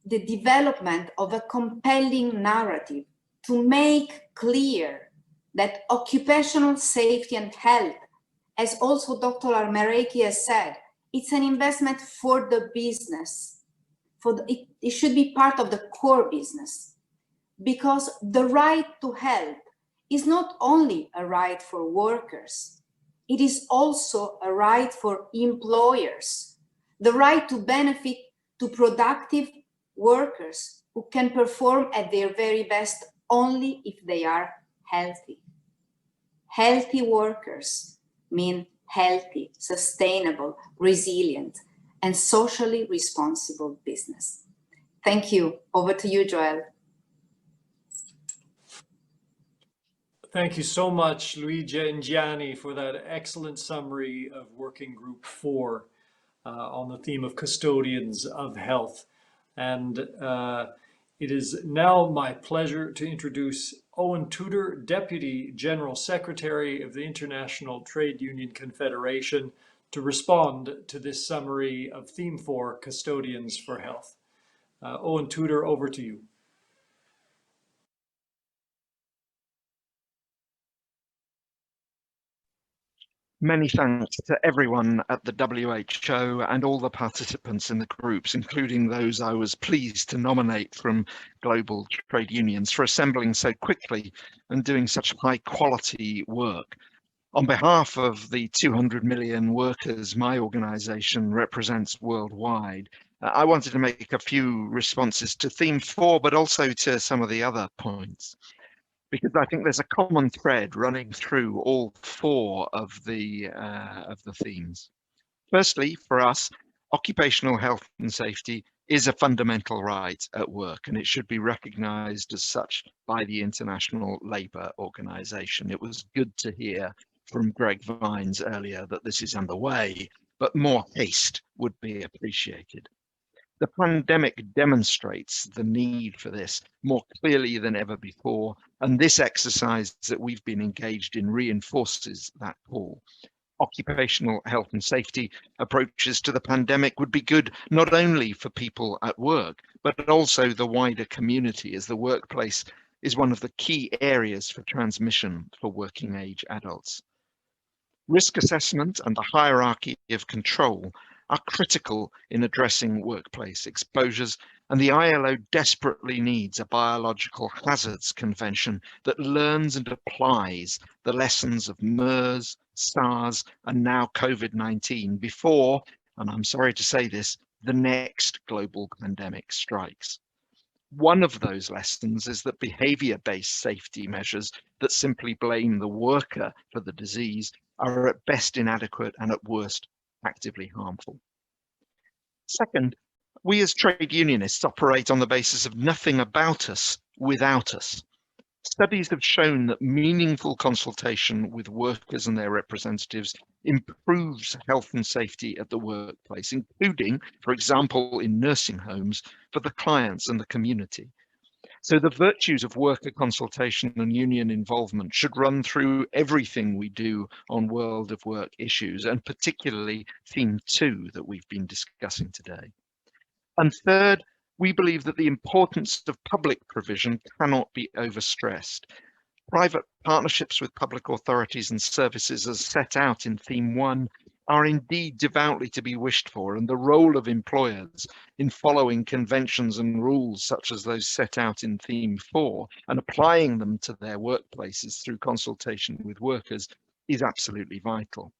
the development of a compelling narrative to make clear that occupational safety and health, as also Dr. Armareki has said, it's an investment for the business. It should be part of the core business, because the right to health is not only a right for workers, it is also a right for employers. The right to benefit to productive workers who can perform at their very best only if they are healthy. Healthy workers mean healthy, sustainable, resilient, and socially responsible business. Thank you. Over to you, Joel. Thank you so much, Luigia and Gianni, for that excellent summary of Working Group 4 on the theme of custodians of health. And it is now my pleasure to introduce Owen Tudor, Deputy General Secretary of the International Trade Union Confederation, to respond to this summary of Theme 4, Custodians for Health. Owen Tudor, over to you. Many thanks to everyone at the WHO and all the participants in the groups, including those I was pleased to nominate from global trade unions, for assembling so quickly and doing such high quality work. On behalf of the 200 million workers my organization represents worldwide, I wanted to make a few responses to Theme 4, but also to some of the other points, because I think there's a common thread running through all four of the themes. Firstly, for us, occupational health and safety is a fundamental right at work, and it should be recognized as such by the International Labour Organization. It was good to hear from Greg Vines earlier that this is underway, but more haste would be appreciated. The pandemic demonstrates the need for this more clearly than ever before, and this exercise that we've been engaged in reinforces that call. Occupational health and safety approaches to the pandemic would be good not only for people at work, but also the wider community, as the workplace is one of the key areas for transmission for working age adults. Risk assessment and the hierarchy of control are critical in addressing workplace exposures, and the ILO desperately needs a biological hazards convention that learns and applies the lessons of MERS, SARS, and now COVID-19 before, and I'm sorry to say this, the next global pandemic strikes. One of those lessons is that behavior-based safety measures that simply blame the worker for the disease are at best inadequate and at worst actively harmful. Second, we as trade unionists operate on the basis of nothing about us without us. Studies have shown that meaningful consultation with workers and their representatives improves health and safety at the workplace, including, for example, in nursing homes for the clients and the community. So the virtues of worker consultation and union involvement should run through everything we do on world of work issues, and particularly theme 2 that we've been discussing today. And third, we believe that the importance of public provision cannot be overstressed. Private partnerships with public authorities and services, as set out in theme 1, are indeed devoutly to be wished for, and the role of employers in following conventions and rules such as those set out in theme 4 and applying them to their workplaces through consultation with workers is absolutely vital.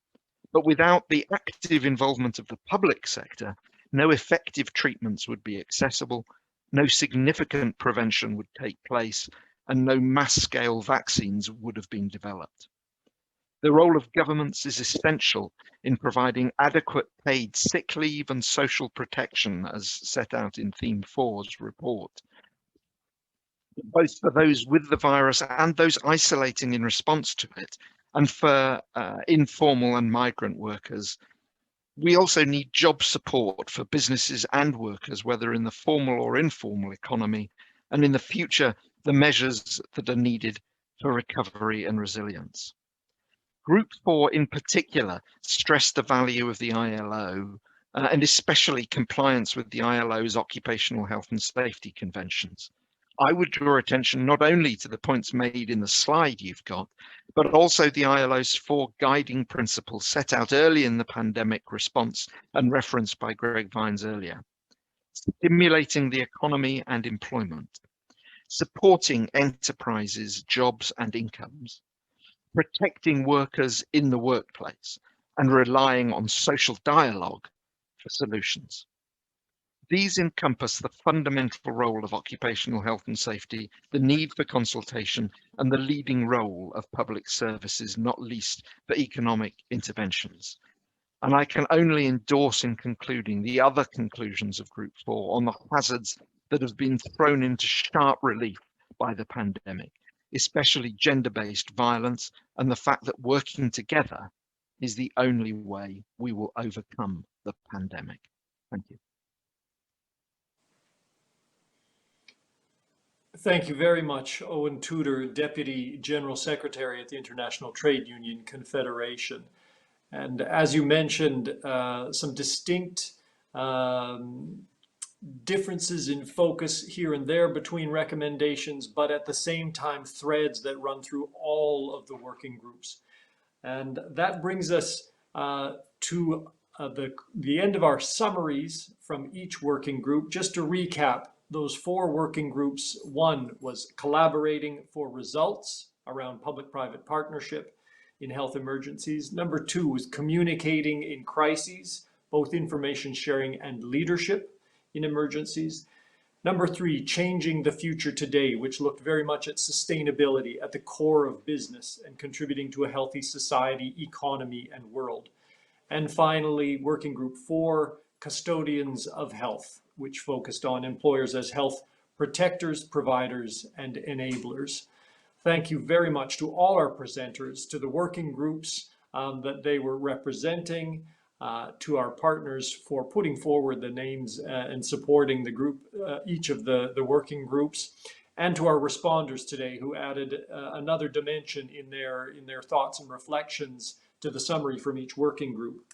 But without the active involvement of the public sector, no effective treatments would be accessible, no significant prevention would take place, and no mass-scale vaccines would have been developed. The role of governments is essential in providing adequate paid sick leave and social protection, as set out in Theme 4's report, both for those with the virus and those isolating in response to it, and for informal and migrant workers. We also need job support for businesses and workers, whether in the formal or informal economy, and in the future, the measures that are needed for recovery and resilience. Group 4 in particular stressed the value of the ILO and especially compliance with the ILO's occupational health and safety conventions. I would draw attention not only to the points made in the slide you've got, but also the ILO's 4 guiding principles set out early in the pandemic response and referenced by Greg Vines earlier. Stimulating the economy and employment, supporting enterprises, jobs and incomes, protecting workers in the workplace, and relying on social dialogue for solutions. These encompass the fundamental role of occupational health and safety, the need for consultation, and the leading role of public services, not least for economic interventions. And I can only endorse in concluding the other conclusions of Group 4 on the hazards that have been thrown into sharp relief by the pandemic, especially gender-based violence, and the fact that working together is the only way we will overcome the pandemic. Thank you. Thank you very much, Owen Tudor, Deputy General Secretary at the International Trade Union Confederation. And as you mentioned, some distinct differences in focus here and there between recommendations, but at the same time, threads that run through all of the working groups. And that brings us to the end of our summaries from each working group. Just to recap, those 4 working groups: 1 was collaborating for results around public-private partnership in health emergencies. Number 2 was communicating in crises, both information sharing and leadership in emergencies. Number 3, changing the future today, which looked very much at sustainability at the core of business and contributing to a healthy society, economy, and world. And finally, working group 4, custodians of health, which focused on employers as health protectors, providers, and enablers. Thank you very much to all our presenters, to the working groups that they were representing, to our partners for putting forward the names and supporting the group, each of the working groups, and to our responders today who added another dimension in their thoughts and reflections to the summary from each working group.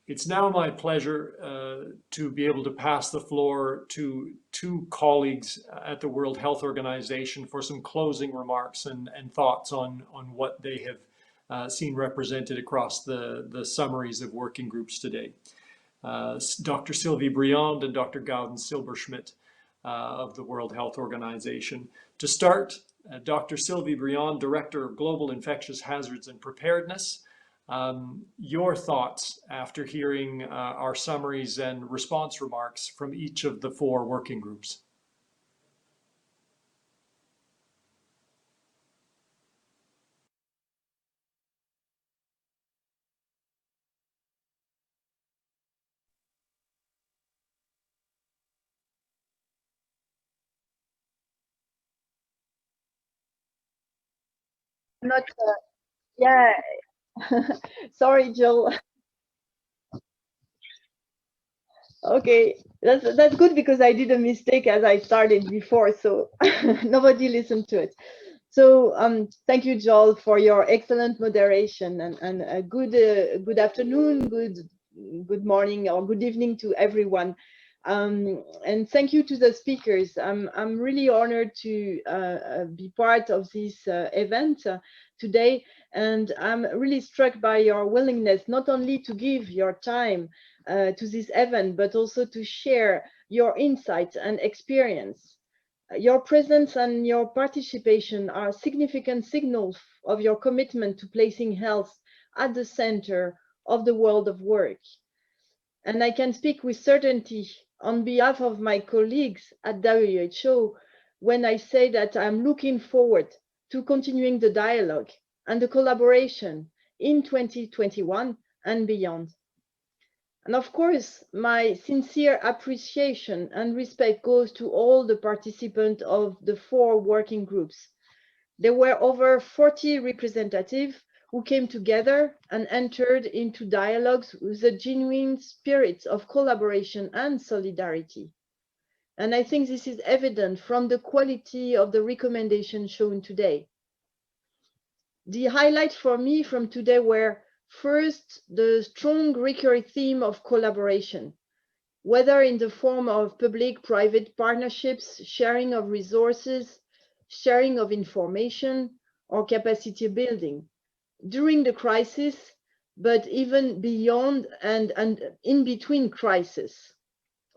It's now my pleasure to be able to pass the floor to 2 colleagues at the World Health Organization for some closing remarks and thoughts on what they have seen represented across the summaries of working groups today. Dr. Sylvie Briand and Dr. Gauden Silberschmidt of the World Health Organization. To start, Dr. Sylvie Briand, Director of Global Infectious Hazards and Preparedness. Your thoughts after hearing our summaries and response remarks from each of the 4 working groups. Not, yeah, sorry, Jill. Okay, that's good because I did a mistake as I started before, so nobody listened to it. So thank you, Joel, for your excellent moderation, and a good afternoon, good morning, or good evening to everyone. And thank you to the speakers. I'm really honored to be part of this event today, and I'm really struck by your willingness not only to give your time to this event, but also to share your insights and experience. Your presence and your participation are significant signals of your commitment to placing health at the center of the world of work. And I can speak with certainty on behalf of my colleagues at WHO when I say that I'm looking forward to continuing the dialogue and the collaboration in 2021 and beyond. And of course, my sincere appreciation and respect goes to all the participants of the 4 working groups. There were over 40 representatives who came together and entered into dialogues with a genuine spirit of collaboration and solidarity. And I think this is evident from the quality of the recommendations shown today. The highlights for me from today were, first, the strong recurring theme of collaboration, whether in the form of public-private partnerships, sharing of resources, sharing of information, or capacity building during the crisis, but even beyond and in between crises,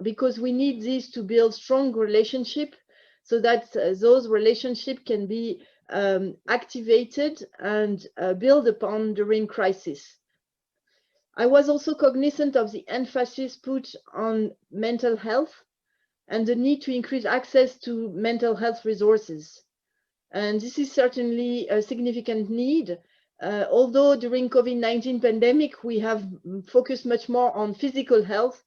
because we need this to build strong relationship so that those relationships can be activated and built upon during crisis. I was also cognizant of the emphasis put on mental health and the need to increase access to mental health resources. And this is certainly a significant need. Although during COVID-19 pandemic, we have focused much more on physical health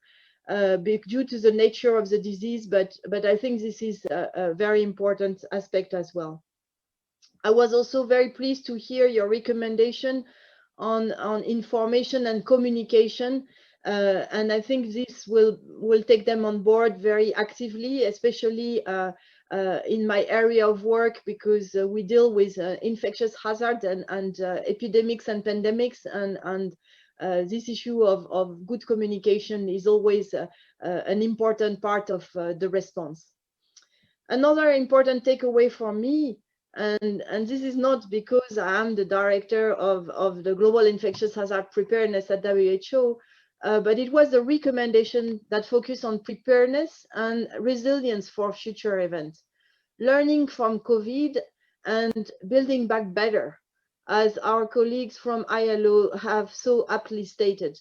due to the nature of the disease, but I think this is a very important aspect as well. I was also very pleased to hear your recommendation on information and communication, and I think this will take them on board very actively, especially in my area of work, because we deal with infectious hazard and epidemics and pandemics, and this issue of good communication is always an important part of the response. Another important takeaway for me, and this is not because I am the director of the Global Infectious Hazard Preparedness at WHO, but it was a recommendation that focused on preparedness and resilience for future events, learning from COVID and building back better, as our colleagues from ILO have so aptly stated.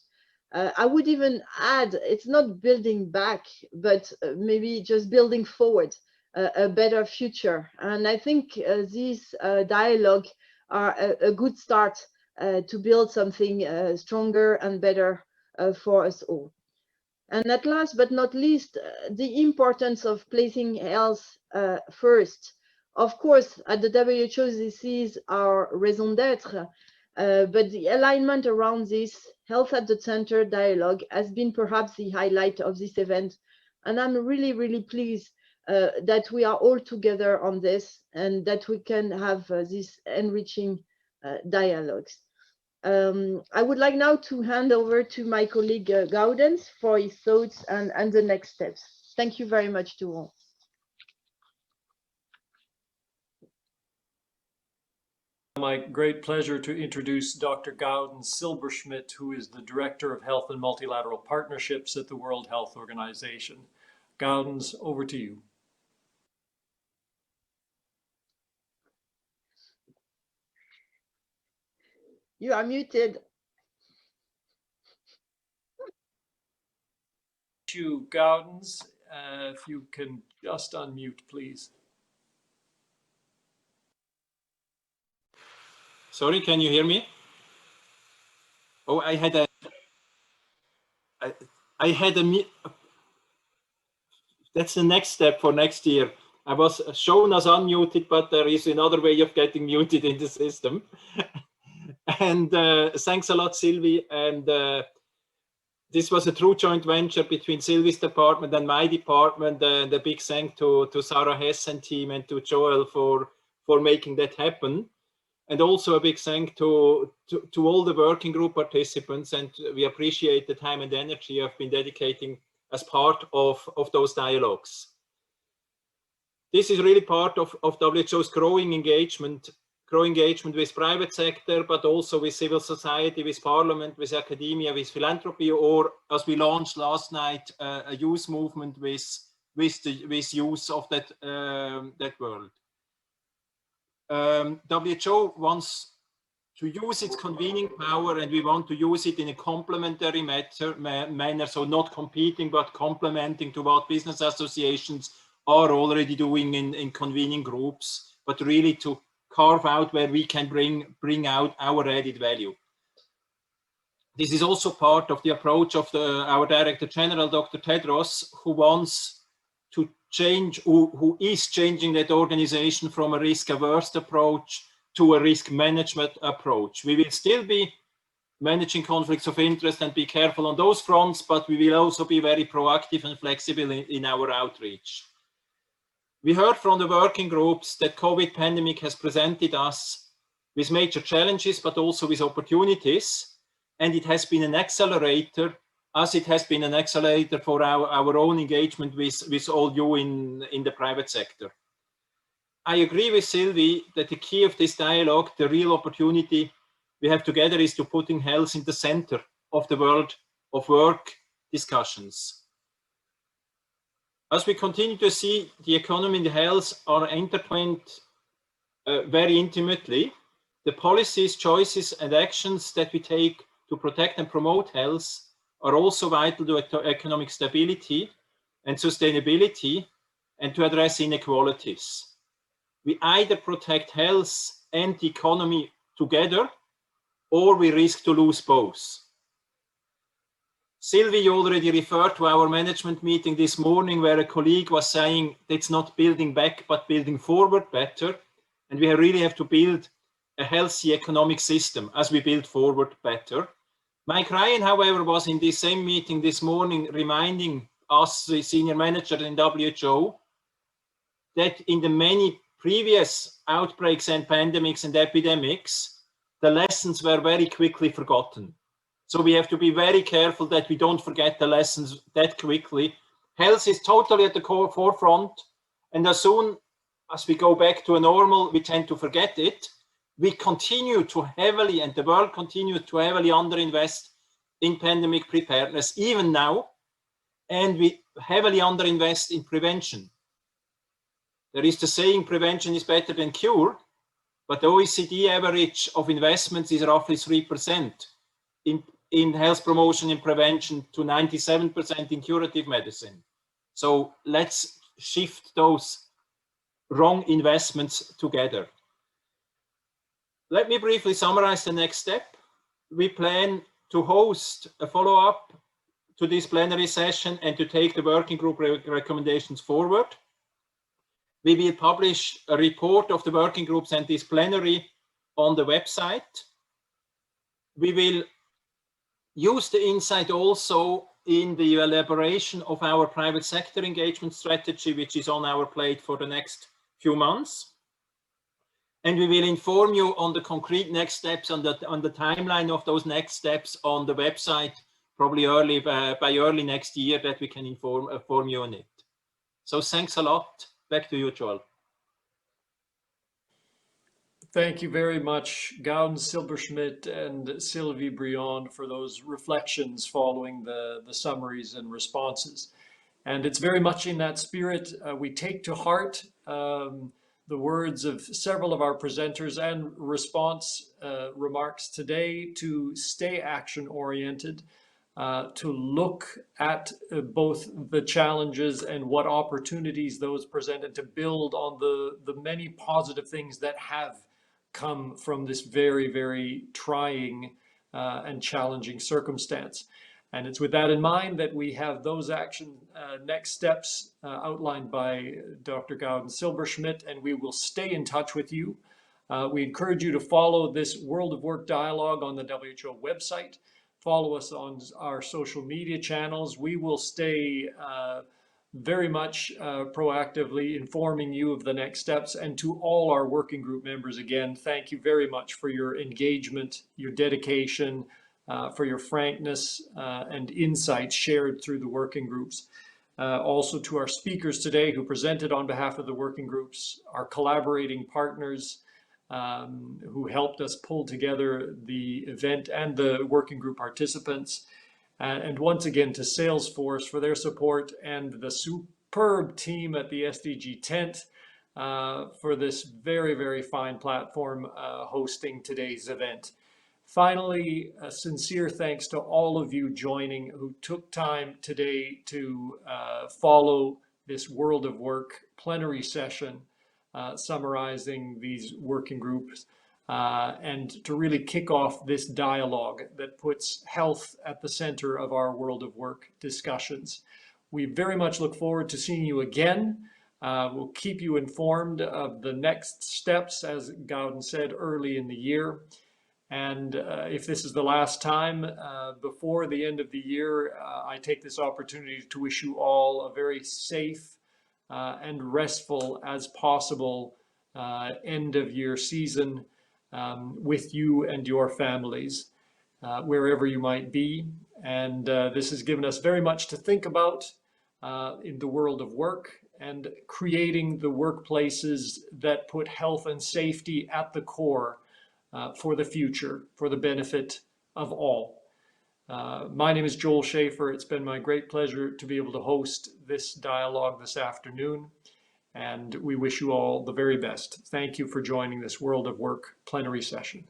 I would even add, it's not building back, but maybe just building forward a better future. And I think these dialogue are a good start to build something stronger and better for us all. And at last but not least, the importance of placing health first. Of course, at the WHO, this is our raison d'etre, but the alignment around this health at the center dialogue has been perhaps the highlight of this event. And I'm really, really pleased that we are all together on this and that we can have these enriching dialogues. I would like now to hand over to my colleague Gaudens for his thoughts and the next steps. Thank you very much to all. My great pleasure to introduce Dr. Gaudens Silberschmidt, who is the Director of Health and Multilateral Partnerships at the World Health Organization. Gaudens, over to you. You are muted. You, Gaudens, if you can just unmute, please. Sorry, can you hear me? Oh, I had a that's the next step for next year. I was shown as unmuted, but there is another way of getting muted in the system. And thanks a lot, Sylvie. And this was a true joint venture between Sylvie's department and my department. And a big thank to Sarah Hess and team and to Joel for making that happen. And also a big thank to all the working group participants. And we appreciate the time and energy you have been dedicating as part of those dialogues. This is really part of WHO's growing engagement with private sector, but also with civil society, with parliament, with academia, with philanthropy, or as we launched last night, a youth movement with youth of that world. WHO wants to use its convening power, and we want to use it in a complementary manner, so not competing but complementing to what business associations are already doing in convening groups, but really to carve out where we can bring out our added value. This is also part of the approach of our Director General, Dr. Tedros, who wants to change, who is changing that organization from a risk-averse approach to a risk management approach. We will still be managing conflicts of interest and be careful on those fronts, but we will also be very proactive and flexible in our outreach. We heard from the working groups that COVID pandemic has presented us with major challenges, but also with opportunities. And it has been an accelerator, as it has been an accelerator for our own engagement with all you in the private sector. I agree with Sylvie that the key of this dialogue, the real opportunity we have together, is to putting health in the center of the world of work discussions. As we continue to see, the economy and the health are intertwined very intimately. The policies, choices, and actions that we take to protect and promote health are also vital to economic stability and sustainability and to address inequalities. We either protect health and the economy together, or we risk to lose both. Sylvie, you already referred to our management meeting this morning where a colleague was saying it's not building back, but building forward better. And we really have to build a healthy economic system as we build forward better. Mike Ryan, however, was in this same meeting this morning reminding us, the senior manager in WHO, that in the many previous outbreaks and pandemics and epidemics, the lessons were very quickly forgotten. So we have to be very careful that we don't forget the lessons that quickly. Health is totally at the forefront, and as soon as we go back to a normal, we tend to forget it. We continue to heavily, and the world continues to heavily underinvest in pandemic preparedness, even now, and we heavily underinvest in prevention. There is the saying, prevention is better than cure, but the OECD average of investments is roughly 3% in health promotion and prevention to 97% in curative medicine. So let's shift those wrong investments together. Let me briefly summarize the next step. We plan to host a follow-up to this plenary session and to take the working group recommendations forward. We will publish a report of the working groups and this plenary on the website. We will use the insight also in the elaboration of our private sector engagement strategy, which is on our plate for the next few months. And we will inform you on the concrete next steps, on the timeline of those next steps on the website, probably by early next year, that we can inform you on it. So thanks a lot. Back to you, Joel. Thank you very much, Gaudenz Silberschmidt and Sylvie Briand, for those reflections following the summaries and responses. And it's very much in that spirit we take to heart the words of several of our presenters and response remarks today to stay action-oriented, to look at both the challenges and what opportunities those present, and to build on the many positive things that have come from this very, very trying and challenging circumstance. And it's with that in mind that we have those action next steps outlined by Dr. Gaudenz Silberschmidt, and we will stay in touch with you. We encourage you to follow this World of Work dialogue on the WHO website. Follow us on our social media channels. We will stay very much proactively informing you of the next steps. And to all our working group members, again, thank you very much for your engagement, your dedication, for your frankness and insights shared through the working groups. Also to our speakers today who presented on behalf of the working groups, our collaborating partners who helped us pull together the event and the working group participants. And once again to Salesforce for their support, and the superb team at the SDG tent for this very, very fine platform hosting today's event. Finally, a sincere thanks to all of you joining who took time today to follow this World of Work plenary session, summarizing these working groups, and to really kick off this dialogue that puts health at the center of our World of Work discussions. We very much look forward to seeing you again. We'll keep you informed of the next steps, as Gowden said, early in the year. And if this is the last time before the end of the year, I take this opportunity to wish you all a very safe and restful as possible end of year season with you and your families, wherever you might be. And this has given us very much to think about in the world of work and creating the workplaces that put health and safety at the core for the future, for the benefit of all. My name is Joel Schaefer. It's been my great pleasure to be able to host this dialogue this afternoon, and we wish you all the very best. Thank you for joining this World of Work plenary session.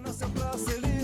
Nasceu pra ser livre.